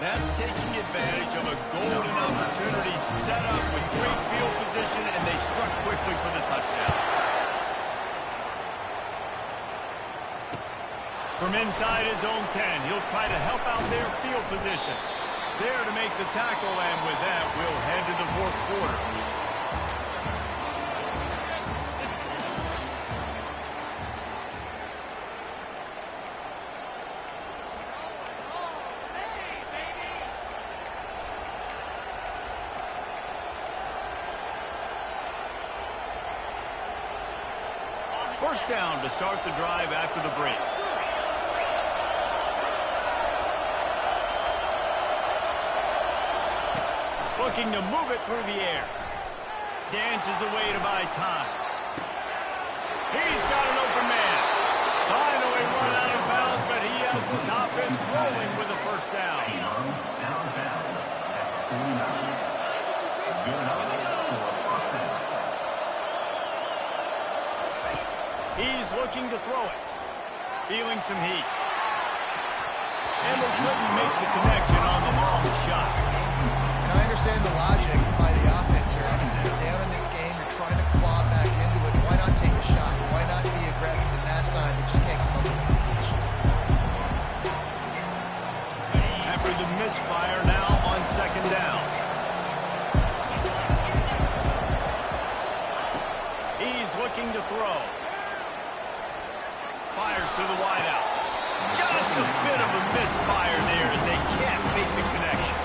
That's taking advantage of a golden opportunity set up with great field position, and they struck quickly for the touchdown. From inside his own 10, he'll try to help out their field position. There to make the tackle, and with that, we'll head to the fourth quarter. First down to start the drive after the break. Looking to move it through the air. Dances away to buy time. He's got an open man. Finally run out of bounds, but he has this offense rolling with a first down. He's looking to throw it. Feeling some heat. And they couldn't make the connection on the long shot. And I understand the logic by the offense here. Obviously, you're down in this game. You're trying to claw back into it. Why not take a shot? Why not be aggressive in that time? You just can't come up with the completion. After the misfire, now on second down. He's looking to throw. Fires to the wideout. Just a bit of a misfire there as they can't make the connection.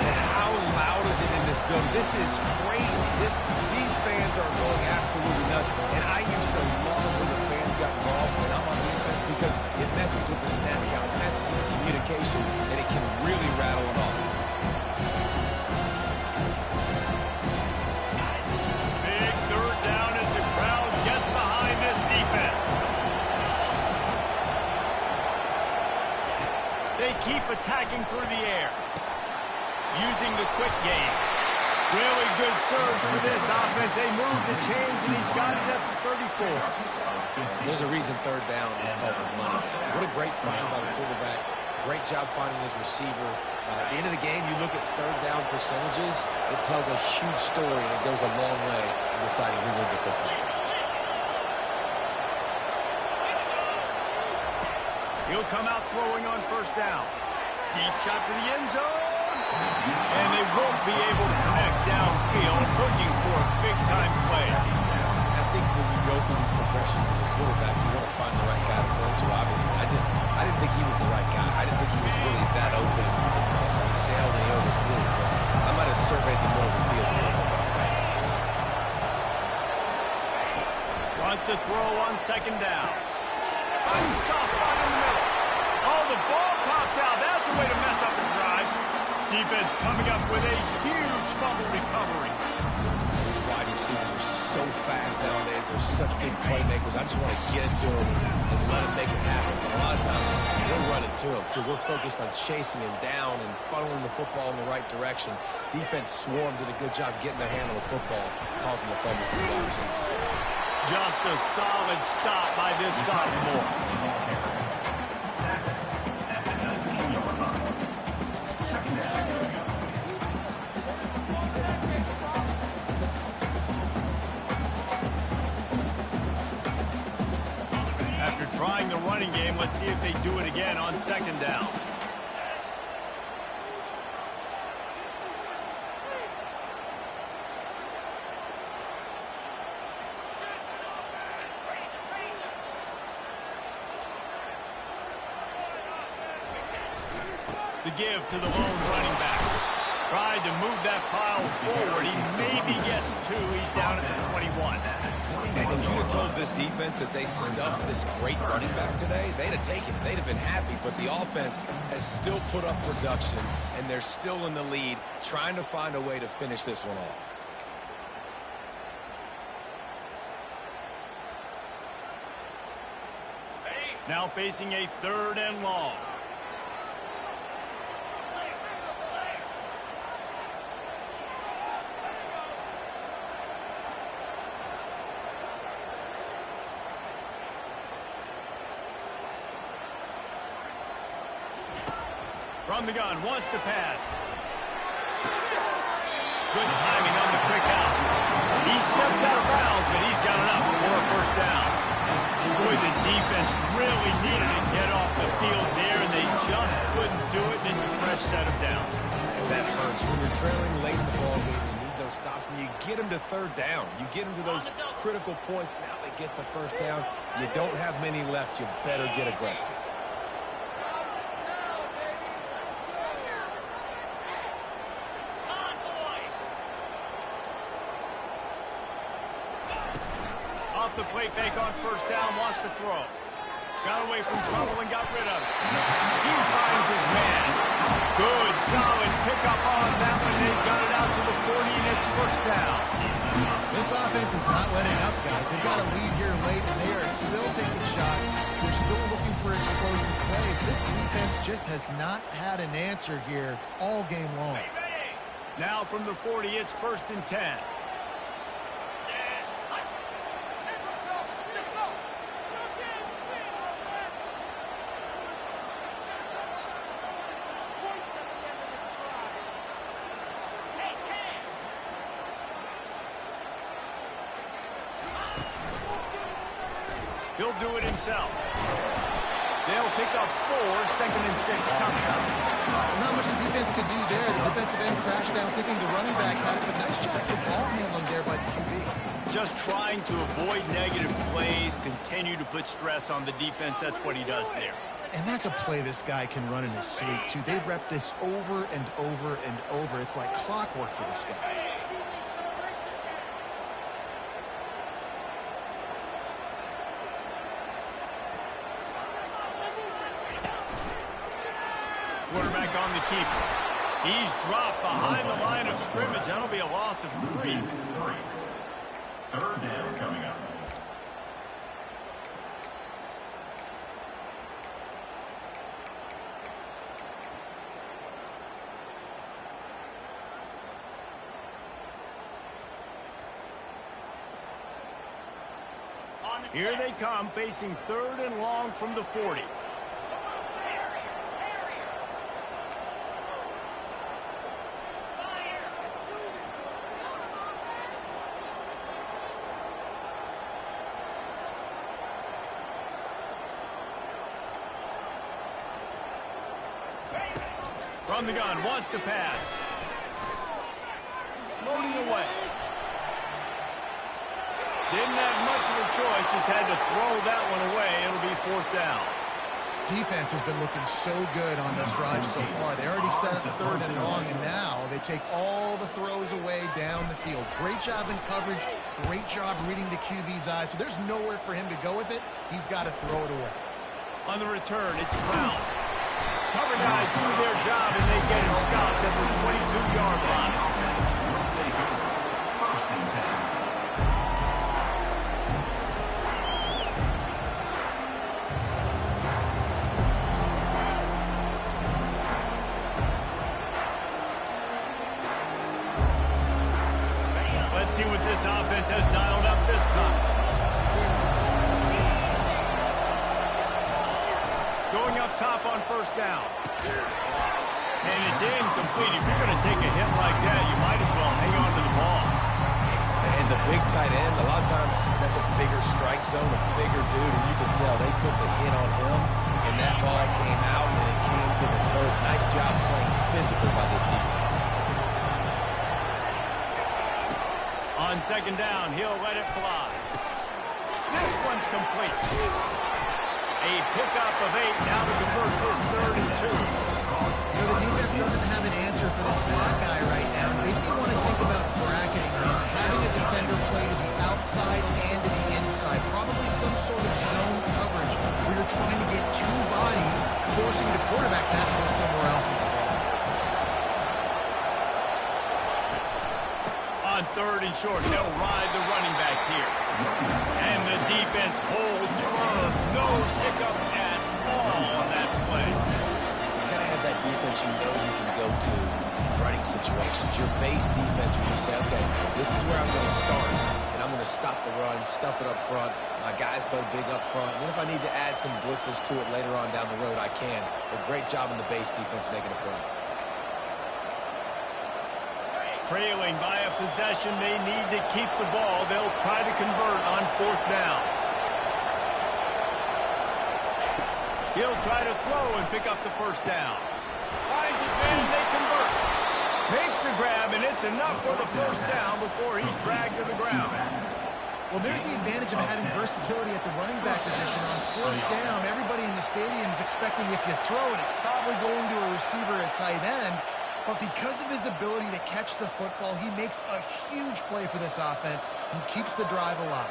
And how loud is it in this building? This is crazy. These fans are going absolutely nuts. And I used to love when the fans got involved when I'm on defense because it messes with the snap count, it messes with the communication, and it can really rattle an offense. Big third down as the crowd gets behind this defense. They keep attacking through the air. Using the quick game. Really good surge for this offense. They move the chains, and he's got it at the 34. There's a reason third down is called the money. What a great find by the quarterback. Great job finding his receiver. At the end of the game, you look at third down percentages. It tells a huge story, and it goes a long way in deciding who wins a football game. He'll come out throwing on first down. Deep shot for the end zone. And they won't be able to connect downfield, looking for a big-time play. I think when you go through these progressions as a quarterback, you want to find the right guy to throw to, obviously. I didn't think he was the right guy. I didn't think he was really that open. And he sailed and he overthrew. But I might have surveyed the middle of the field a little bit. Wants to throw on second down. Finds a soft spot in the middle. Oh, the ball popped out. That's a way to mess up a drive. Defense coming up with a huge fumble recovery. These wide receivers are so fast nowadays. They're such big playmakers. I just want to get it to them and let them make it happen. But a lot of times, we're running to them, too. We're focused on chasing him down and funneling the football in the right direction. Defense swarmed, did a good job getting their hand on the football, causing the fumble for the wide receiver. Just a solid stop by this sophomore. After trying the running game, let's see if they do it again on second down. The give to the lone running back. Tried to move that pile forward. He maybe gets two. He's down at the 21. And if you'd have told this defense that they stuffed this great running back today, they'd have taken it. They'd have been happy. But the offense has still put up production, and they're still in the lead, trying to find a way to finish this one off. Now facing a third and long. From the gun, wants to pass. Good timing on the quick out. He steps out of bounds, but he's got enough for a first down. Boy, the defense really needed to get off the field there, and they just couldn't do it, and it's a fresh set of downs. And that hurts. When you're trailing late in the ball game, you need those stops, and you get them to third down. You get them to those critical points. Now they get the first down. You don't have many left. You better get aggressive. Off the play fake on first down, wants to throw. Got away from trouble and got rid of it. He finds his man. Good, solid pickup on that one. They got it out to the 40, and it's first down. This offense is not letting up, guys. They've got a lead here late, and they are still taking shots. They're still looking for explosive plays. This defense just has not had an answer here all game long. Now from the 40, it's first and 10. He'll do it himself. They'll pick up 4, second and 6 coming up. Not much the defense could do there. The defensive end crashed down thinking the running back had it, but nice job for ball handling there by the QB. Just trying to avoid negative plays, continue to put stress on the defense. That's what he does there. And that's a play this guy can run in his sleep, too. They rep this over and over and over. It's like clockwork for this guy. Quarterback on the keeper. He's dropped behind the line of scrimmage. That'll be a loss of 3. Third down coming up. Here they come, facing 3rd and long from the 40. From the gun, wants to pass. Floating away. Didn't have much of a choice, just had to throw that one away. It'll be 4th down. Defense has been looking so good on this drive so far. They already set up 3rd and long, and now they take all the throws away down the field. Great job in coverage, great job reading the QB's eyes. So there's nowhere for him to go with it. He's got to throw it away. On the return, it's Brown. Cover guys do their job, and they get him stopped at the 22-yard line. Let's see what this offense has dialed up this time. Going up top on first down. And it's incomplete. If you're going to take a hit like that, you might as well hang on to the ball. And the big tight end, a lot of times that's a bigger strike zone, a bigger dude, and you can tell they put the hit on him, and that ball came out and it came to the turf. Nice job playing physical by this defense. On second down, he'll let it fly. This one's complete. A pickup of 8 now to convert this 3rd and 2. You know, the defense doesn't have an answer for this slot guy right now. Maybe you want to think about bracketing him, having a defender play to the outside and to the inside. Probably some sort of zone coverage where you're trying to get 2 bodies, forcing the quarterback to have to go somewhere else with the ball. On 3rd and short, they'll ride the running back here. And the defense holds firm. No pickup at all on that play. You gotta have that defense you know you can go to in running situations. Your base defense where you say, okay, this is where I'm going to start, and I'm going to stop the run, stuff it up front. My guys play big up front. And then if I need to add some blitzes to it later on down the road, I can. But great job in the base defense making a play. Trailing by a possession, they need to keep the ball. They'll try to convert on 4th down. He'll try to throw and pick up the 1st down. Finds his man, they convert. Makes the grab, and it's enough for the 1st down before he's dragged to the ground. Well, there's the advantage of having versatility at the running back position. On 4th down, everybody in the stadium is expecting if you throw it, it's probably going to a receiver at tight end. But because of his ability to catch the football, he makes a huge play for this offense and keeps the drive alive.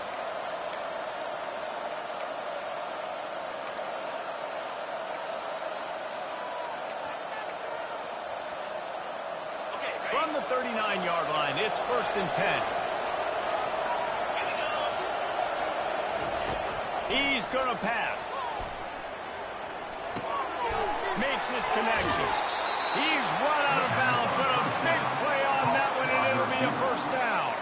From the 39-yard line, it's 1st and 10. He's going to pass. Makes his connection. He's run out of bounds, but a big play on that one, and it'll be a 1st down.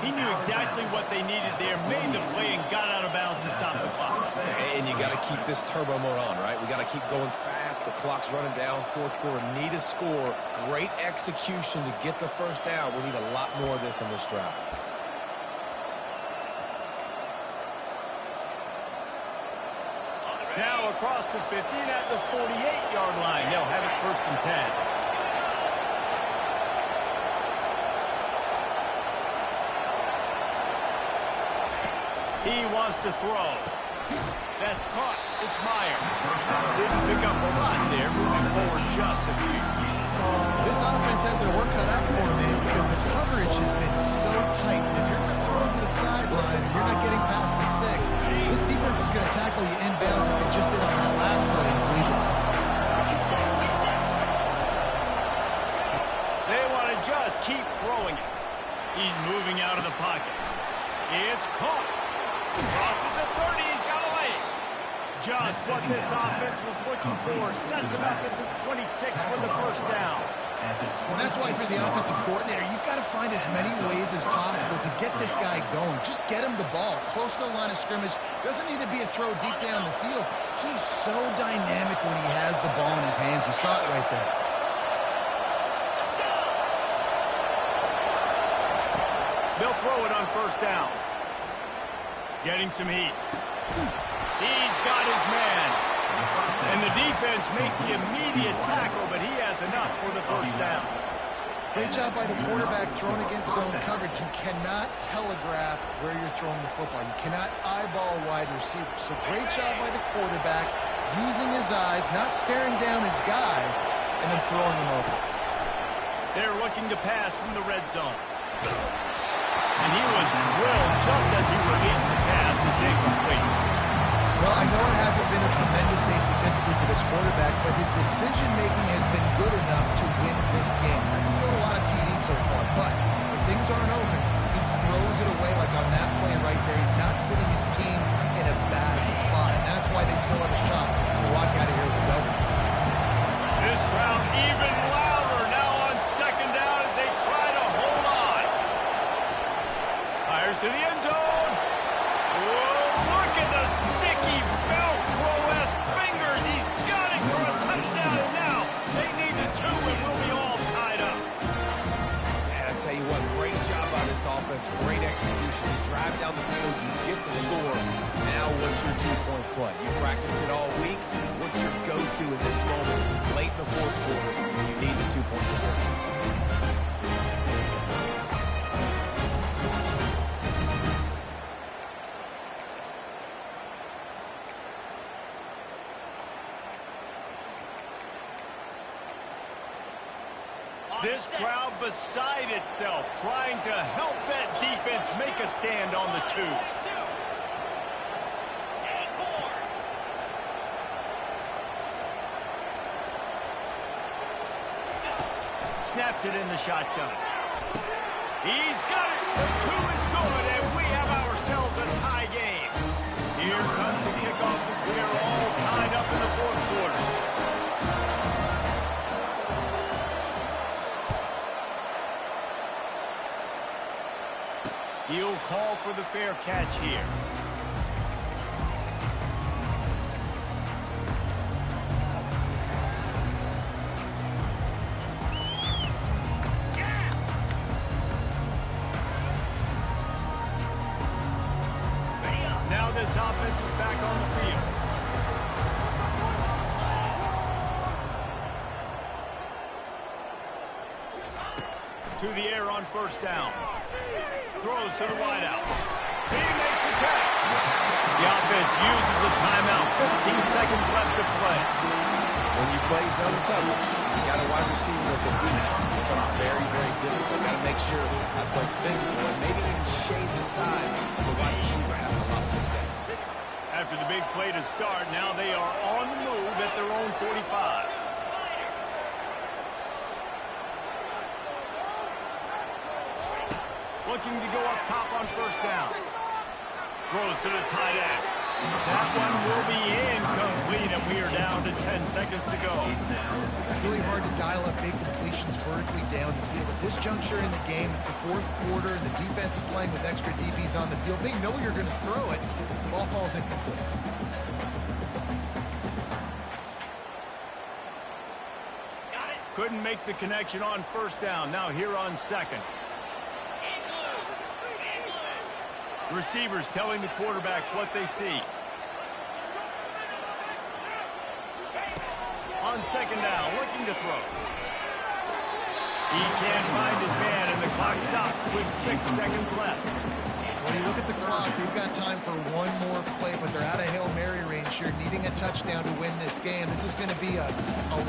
He knew exactly what they needed there, made the play, and got out of bounds to stop the clock. And you got to keep this turbo mode on, right? We got to keep going fast. The clock's running down. 4th quarter, need a score. Great execution to get the 1st down. We need a lot more of this in this drive. Now across the 50 and at the 48-yard line. They'll have it 1st and 10. He wants to throw. That's caught. It's Meyer. Didn't pick up a lot there, moving forward just a few. This offense has their work cut out for them, man, because the coverage has been so tight. And if you're not throwing to the sideline and you're not getting past the sticks, this defense is going to tackle you inbounds like they just did on that last play in Cleveland. They want to just keep throwing it. He's moving out of the pocket. It's caught. Crosses the 30. He's got a lane. Just what this offense was looking for. Sets him up at the 26 with the 1st down. And that's why for the offensive coordinator, you've got to find as many ways as possible to get this guy going. Just get him the ball close to the line of scrimmage. Doesn't need to be a throw deep down the field. He's so dynamic when he has the ball in his hands. You saw it right there. They'll throw it on 1st down. Getting some heat. He's got his man. And the defense makes the immediate tackle, but he has enough for the 1st down. Great job by the quarterback thrown against zone coverage. You cannot telegraph where you're throwing the football. You cannot eyeball wide receiver. So great job by the quarterback using his eyes, not staring down his guy, and then throwing him over. They're looking to pass from the red zone. And he was drilled just as he released the pass. It's incomplete. Well, I know it hasn't been a tremendous day statistically for this quarterback, but his decision-making has been good enough to win this game. Hasn't thrown a lot of TDs so far, but when things aren't open, he throws it away like on that play right there. He's not putting his team in a bad spot, and that's why they still have a shot to walk out of here with the W. This crowd even louder now on 2nd down as they try to hold on. Fires to the end zone. Whoa, look at the sticky Velcro-esque fingers. He's got it for a touchdown, and now they need the 2 and we'll be all tied up. Man, I tell you what, great job by this offense. Great execution. You drive down the field, you get the score. Now what's your 2-point play? You practiced it all week. What's your go-to in this moment? Late in the 4th quarter, you need the 2-point conversion. This crowd beside itself, trying to help that defense make a stand on the 2. Snapped it in the shotgun. He's got it. The 2 is good, and we have ourselves a tie game. Here comes the kickoff as we are all tied up in the 4th quarter. He'll call fair catch here. Now this offense is back on the field. To the air on first down. Throws to the wideout. He makes the catch. The offense uses a timeout. 15 seconds left to play. When you play zone coverage, you got a wide receiver that's a beast. It becomes very, very difficult. Got to make sure I play physical and maybe even shade the side of the wide receiver having a lot of success. After the big play to start, now they are on the move at their own 45. Looking to go up top on first down. Throws to the tight end. That one will be incomplete, and we are down to 10 seconds to go. It's really hard to dial up big completions vertically down the field. At this juncture in the game, it's the fourth quarter, and the defense is playing with extra DBs on the field. They know you're going to throw it. The ball falls incomplete. Couldn't make the connection on first down. Now here on second. Receivers telling the quarterback what they see. On second down, looking to throw. He can't find his man, and the clock stops with 6 seconds left. When you look at the clock, we've got time for one more play, but they're out of Hail Mary range here, needing a touchdown to win this game. This is going to be a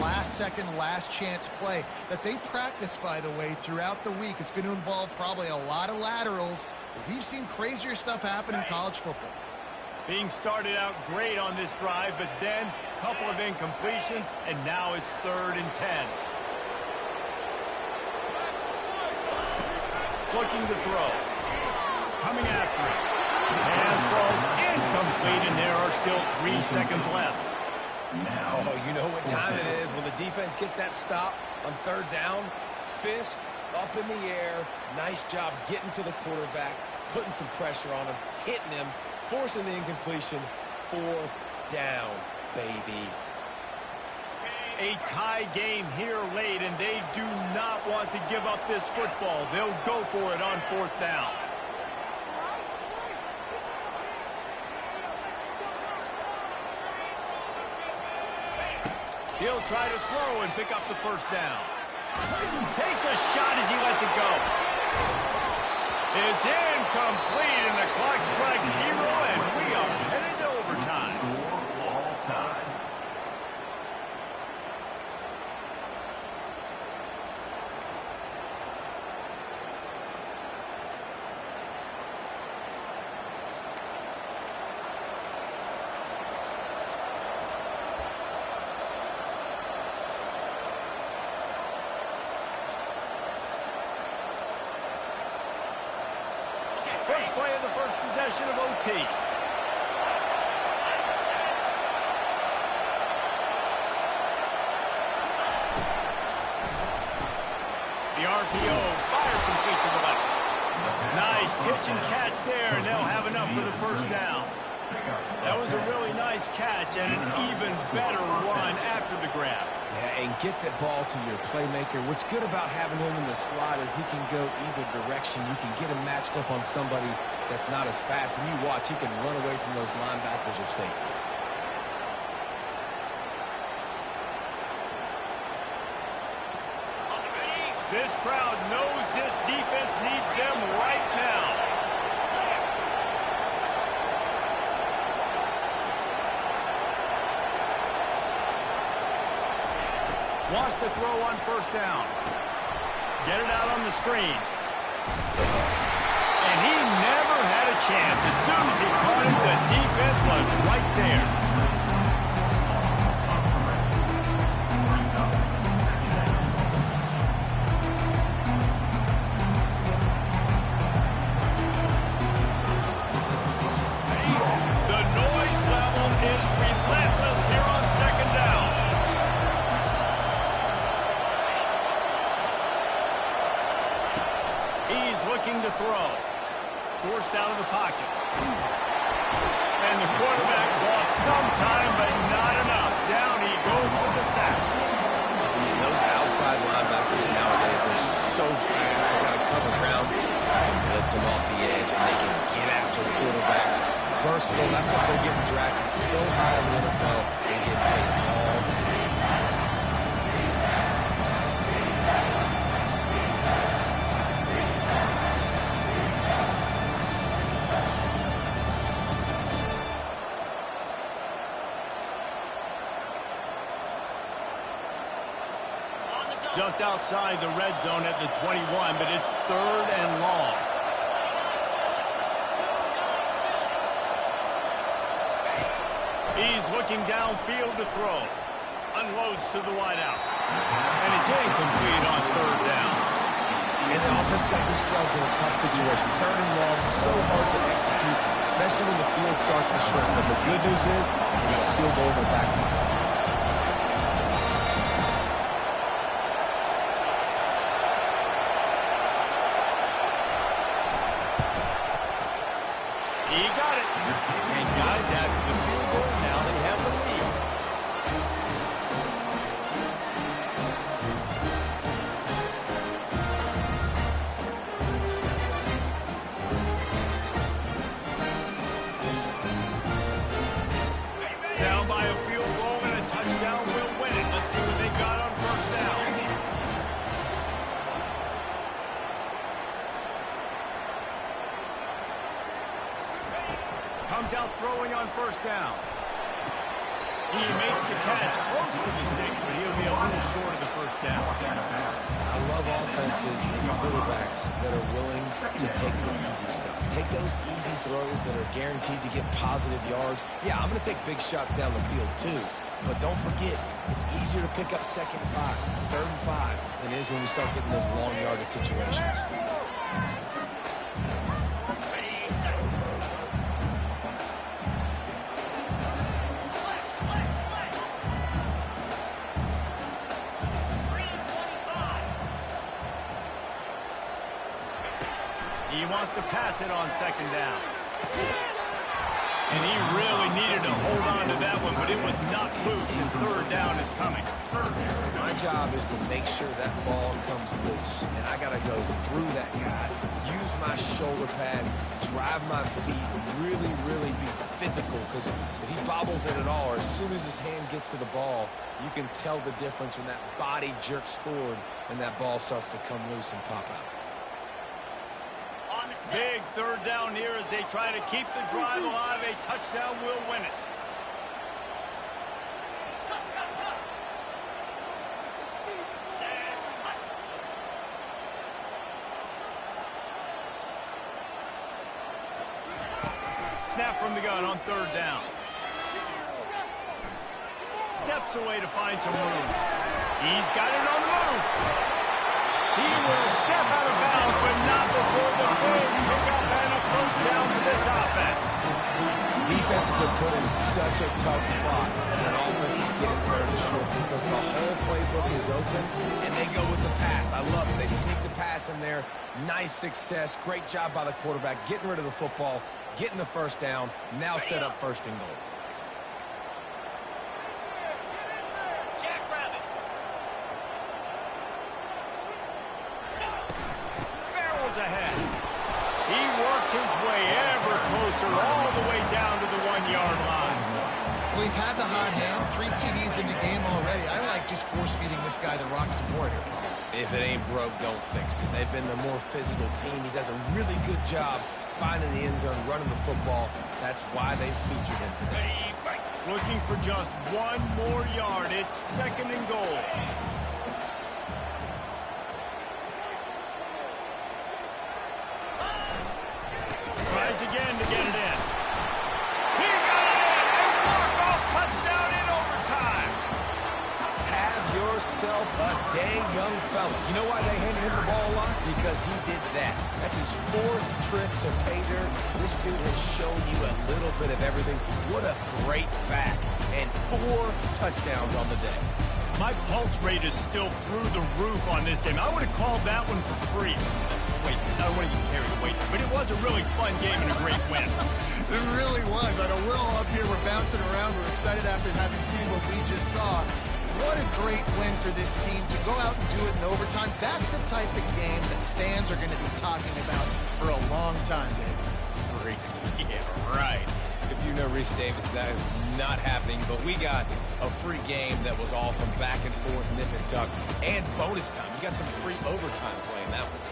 last-second, last-chance play that they practice, by the way, throughout the week. It's going to involve probably a lot of laterals. We've seen crazier stuff happen in college football. Being started out great on this drive, but then a couple of incompletions, and now it's 3rd and 10. Looking to throw. Coming after it. Pass falls incomplete, and there are still 3 seconds left. Oh, you know what time it is when the defense gets that stop on 3rd down. Fist up in the air. Nice job getting to the quarterback, putting some pressure on him, hitting him, forcing the incompletion. 4th down, baby. A tie game here late, and they do not want to give up this football. They'll go for it on 4th down. He'll try to throw and pick up the first down. Takes a shot as he lets it go. It's incomplete, and the clock strikes 0, and we are headed to overtime. First play of the first possession of OT. The RPO, fire complete to the left. Nice pitch and catch there, and they'll have enough for the first down. That was a really nice catch and an even better run after the grab. Yeah, and get that ball to your playmaker. What's good about having him in the slot is he can go either direction. You can get him matched up on somebody that's not as fast, and you watch, he can run away from those linebackers or safeties. This crowd knows this defense needs them right now. Wants to throw on first down. Get it out on the screen. And he never had a chance. As soon as he caught it, the defense was right there. The noise level is relentless here on second down. He's looking to throw. forced out of the pocket. And the quarterback bought some time, but not enough. Down he goes with the sack. And those outside linebackers nowadays are so fast. They got to cover ground and blitz them off the edge, and they can get after the quarterbacks. Versatile. That's why they're getting drafted so high in the NFL and getting paid all day. Just outside the red zone at the 21, but it's 3rd and long. He's looking downfield to throw. Unloads to the wideout. And it's incomplete on 3rd down. And the offense got themselves in a tough situation. 3rd and long, so hard to execute, especially when the field starts to shrink. But the good news is they got a field goal in their back pocket. He got it. And guys, after the field goal, now they have the lead. Down by a field goal and a touchdown will win it. Let's see what they got on 1st down. Comes out throwing on 1st down. He makes the catch, close to mistakes, but he'll be a little short of the 1st down. I love offenses and quarterbacks that are willing to take the easy stuff. Take those easy throws that are guaranteed to get positive yards. Yeah, I'm going to take big shots down the field too. But don't forget, it's easier to pick up 2nd and 5, 3rd and 5 than it is when we start getting those long yardage situations. He wants to pass it on 2nd down. And he really needed to hold on to that one, but it was not loose, and 3rd down is coming. My job is to make sure that ball comes loose, and I got to go through that guy, use my shoulder pad, drive my feet, really be physical, because if he bobbles it at all, or as soon as his hand gets to the ball, you can tell the difference when that body jerks forward and that ball starts to come loose and pop out. Big 3rd down here as they try to keep the drive alive. A touchdown will win it. Snap from the gun on 3rd down. Steps away to find some room. He's got it on the move. He will step out of bounds, but not before the big pickup and a 1st down for this offense. Defenses are put in such a tough spot when offenses get in 3rd and short because the whole playbook is open and they go with the pass. I love it. They sneak the pass in there. Nice success. Great job by the quarterback getting rid of the football, getting the 1st down, now set up 1st and goal. Ahead. He works his way ever closer all the way down to the 1-yard line. Well, he's had the hot hand, 3 TDs in the game already. I like just force-feeding this guy the rock support here, Paul. If it ain't broke, don't fix it. They've been the more physical team. He does a really good job finding the end zone, running the football. That's why they featured him today. Looking for just 1 more yard. It's 2nd and goal. Tries again to get it in. He got it in! A walk-off touchdown in overtime! Have yourself a day, young fella. You know why they handed him the ball a lot? Because he did that. That's his 4th trip to pay dirt. This dude has shown you a little bit of everything. What a great back. And 4 touchdowns on the day. My pulse rate is still through the roof on this game. I would have called that one for free. wait, I don't want to get carried away, but it was a really fun game and a great win. It really was. I know we're all up here, we're bouncing around, we're excited after having seen what we just saw. What a great win for this team to go out and do it in overtime. That's the type of game that fans are going to be talking about for a long time, Dave. Freak. Yeah, right. If you know Reese Davis, that is not happening. But we got a free game that was awesome. Back and forth, nip and tuck, and bonus time. You got some free overtime playing that one.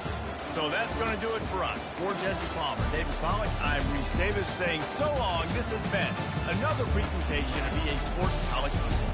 So that's going to do it for us. For Jesse Palmer, David Pollack, I'm Reese Davis saying so long. This has been another presentation of EA Sports College Football.